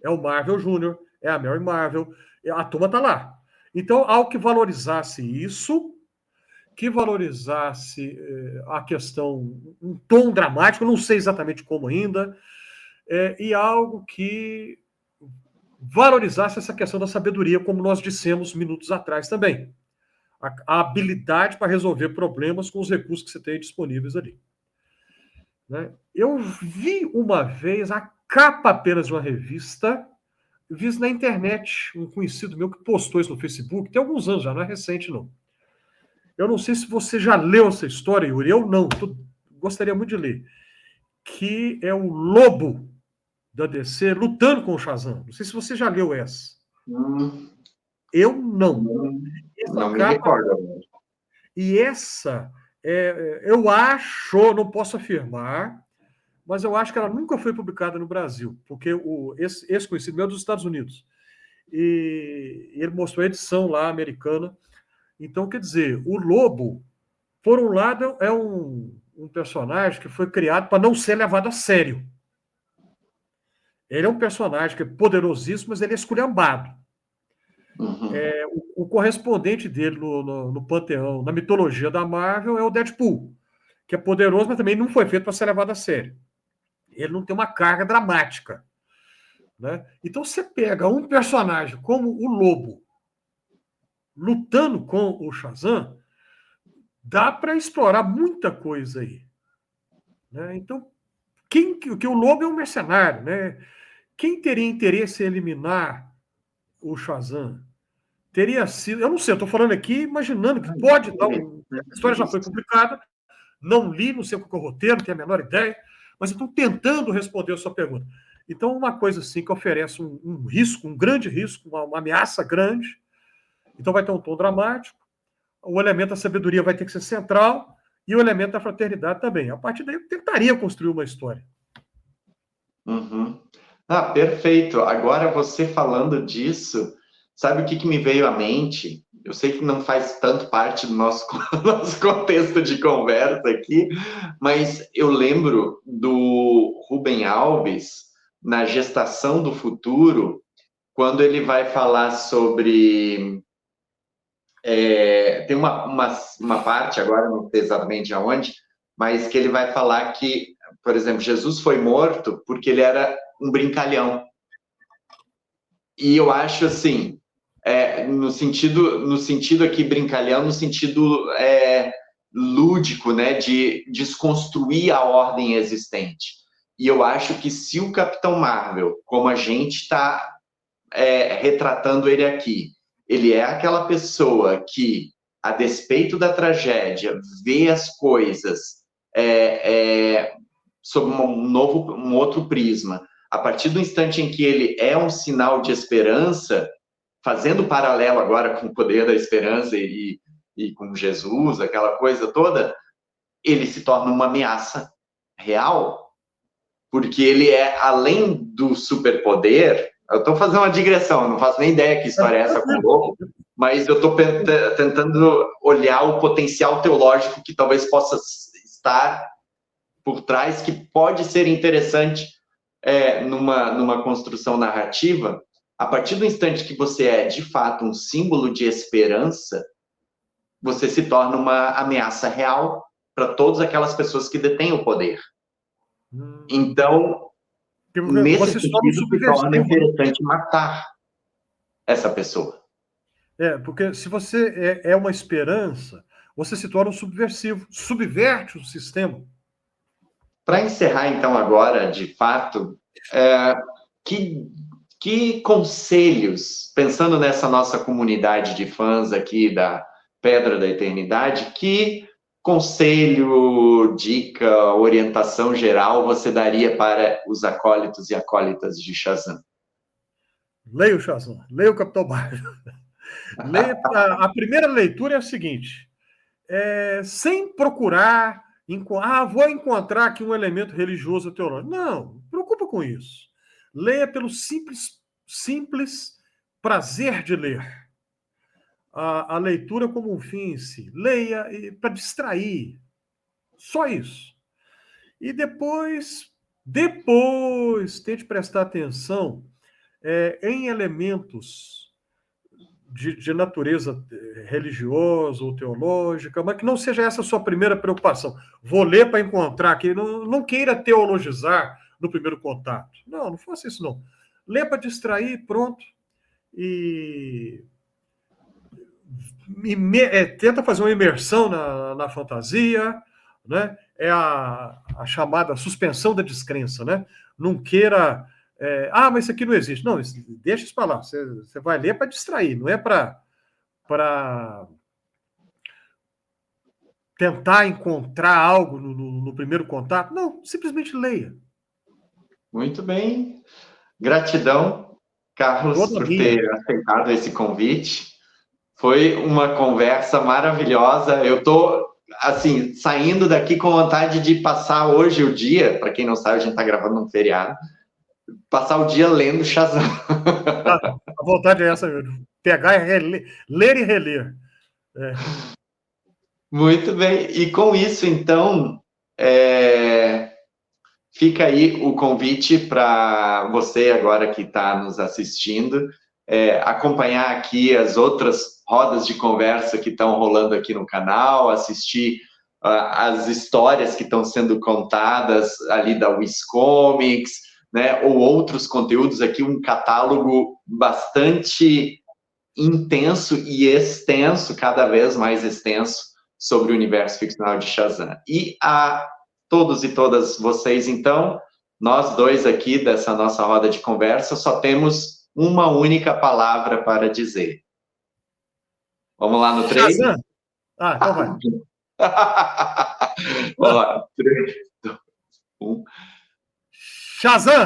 [SPEAKER 3] É o Marvel Júnior, é a Mary Marvel, a turma está lá. Então, algo que valorizasse isso, que valorizasse a questão, um tom dramático, não sei exatamente como ainda, e algo que valorizasse essa questão da sabedoria, como nós dissemos minutos atrás também. A habilidade para resolver problemas com os recursos que você tem disponíveis ali. Né? Eu vi uma vez a capa apenas de uma revista, vi isso na internet, um conhecido meu que postou isso no Facebook, tem alguns anos já, não é recente não. Eu não sei se você já leu essa história, Yuri, eu não, gostaria muito de ler, que é o Lobo da DC lutando com o Shazam. Não sei se você já leu essa. Eu não.
[SPEAKER 2] Não me recordo.
[SPEAKER 3] E essa, eu acho, não posso afirmar, mas eu acho que ela nunca foi publicada no Brasil, porque esse conhecido meu é dos Estados Unidos. E ele mostrou a edição lá americana. Então, quer dizer, o Lobo, por um lado, é um personagem que foi criado para não ser levado a sério. Ele é um personagem que é poderosíssimo, mas ele é esculhambado. O correspondente dele no panteão, na mitologia da Marvel, é o Deadpool, que é poderoso, mas também não foi feito para ser levado a sério. Ele não tem uma carga dramática. Né? Então, você pega um personagem como o Lobo, lutando com o Shazam, dá para explorar muita coisa aí. Né? Então, que o Lobo é um mercenário, né? Quem teria interesse em eliminar o Shazam? Teria sido... Eu não sei, eu estou falando aqui imaginando que pode dar a história já foi publicada, não li, não sei o que é o roteiro, não tenho a menor ideia, mas eu estou tentando responder a sua pergunta. Então, uma coisa assim que oferece um risco, um grande risco, uma ameaça grande. Então, vai ter um tom dramático, o elemento da sabedoria vai ter que ser central e o elemento da fraternidade também. A partir daí, eu tentaria construir uma história.
[SPEAKER 2] Perfeito. Agora, você falando disso, sabe o que me veio à mente? Eu sei que não faz tanto parte do nosso contexto de conversa aqui, mas eu lembro do Rubem Alves, na Gestação do Futuro, quando ele vai falar sobre... tem uma parte, agora não sei exatamente aonde, mas que ele vai falar que, por exemplo, Jesus foi morto porque ele era um brincalhão. E eu acho assim, no sentido aqui brincalhão, no sentido lúdico, né, de desconstruir a ordem existente. E eu acho que se o Capitão Marvel, como a gente está retratando ele aqui, ele é aquela pessoa que, a despeito da tragédia, vê as coisas sob um outro prisma. A partir do instante em que ele é um sinal de esperança, fazendo paralelo agora com o poder da esperança e com Jesus, aquela coisa toda, ele se torna uma ameaça real, porque ele é, além do superpoder, Eu estou fazendo uma digressão, não faço nem ideia que história é essa com o lobo, mas eu estou tentando olhar o potencial teológico que talvez possa estar por trás, que pode ser interessante numa construção narrativa. A partir do instante que você é, de fato, um símbolo de esperança, você se torna uma ameaça real para todas aquelas pessoas que detêm o poder. Então, nesse sentido, se torna interessante matar essa pessoa.
[SPEAKER 3] Porque se você é uma esperança, você se torna um subversivo, subverte o sistema.
[SPEAKER 2] Para encerrar, então, agora, de fato, que conselhos, pensando nessa nossa comunidade de fãs aqui da Pedra da Eternidade, que conselho, dica, orientação geral você daria para os acólitos e acólitas de Shazam?
[SPEAKER 3] Leia o Shazam, leia o Capitão Marvel. A primeira leitura é a seguinte, sem procurar, vou encontrar aqui um elemento religioso ou teológico. Não preocupa com isso. Leia pelo simples prazer de ler. A leitura como um fim em si. Leia para distrair. Só isso. E depois tente prestar atenção em elementos de natureza religiosa ou teológica, mas que não seja essa a sua primeira preocupação. Vou ler para encontrar aqui. Não queira teologizar no primeiro contato. Não faça isso, não. Lê para distrair, pronto. E tenta fazer uma imersão na fantasia, né? É a chamada suspensão da descrença, né? Não queira... mas isso aqui não existe. Não, deixa isso para lá. Você vai ler para distrair, não é para tentar encontrar algo no primeiro contato. Não, simplesmente leia.
[SPEAKER 2] Muito bem. Gratidão, Carlos, por ter aceitado esse convite. Foi uma conversa maravilhosa. Eu estou, assim, saindo daqui com vontade de passar hoje o dia, para quem não sabe, a gente está gravando num feriado, passar o dia lendo Shazam.
[SPEAKER 3] A vontade é essa mesmo. Pegar e ler e reler.
[SPEAKER 2] Muito bem. E com isso, então, fica aí o convite para você agora que está nos assistindo, acompanhar aqui as outras rodas de conversa que estão rolando aqui no canal, assistir as histórias que estão sendo contadas ali da Wiz Comics, né, ou outros conteúdos aqui, um catálogo bastante intenso e extenso, cada vez mais extenso, sobre o universo ficcional de Shazam. E a todos e todas vocês, então, nós dois aqui dessa nossa roda de conversa só temos uma única palavra para dizer. Vamos lá no 3?
[SPEAKER 3] Shazam! Então vai.
[SPEAKER 2] Vamos lá. 3, 2, 1.
[SPEAKER 3] Shazam!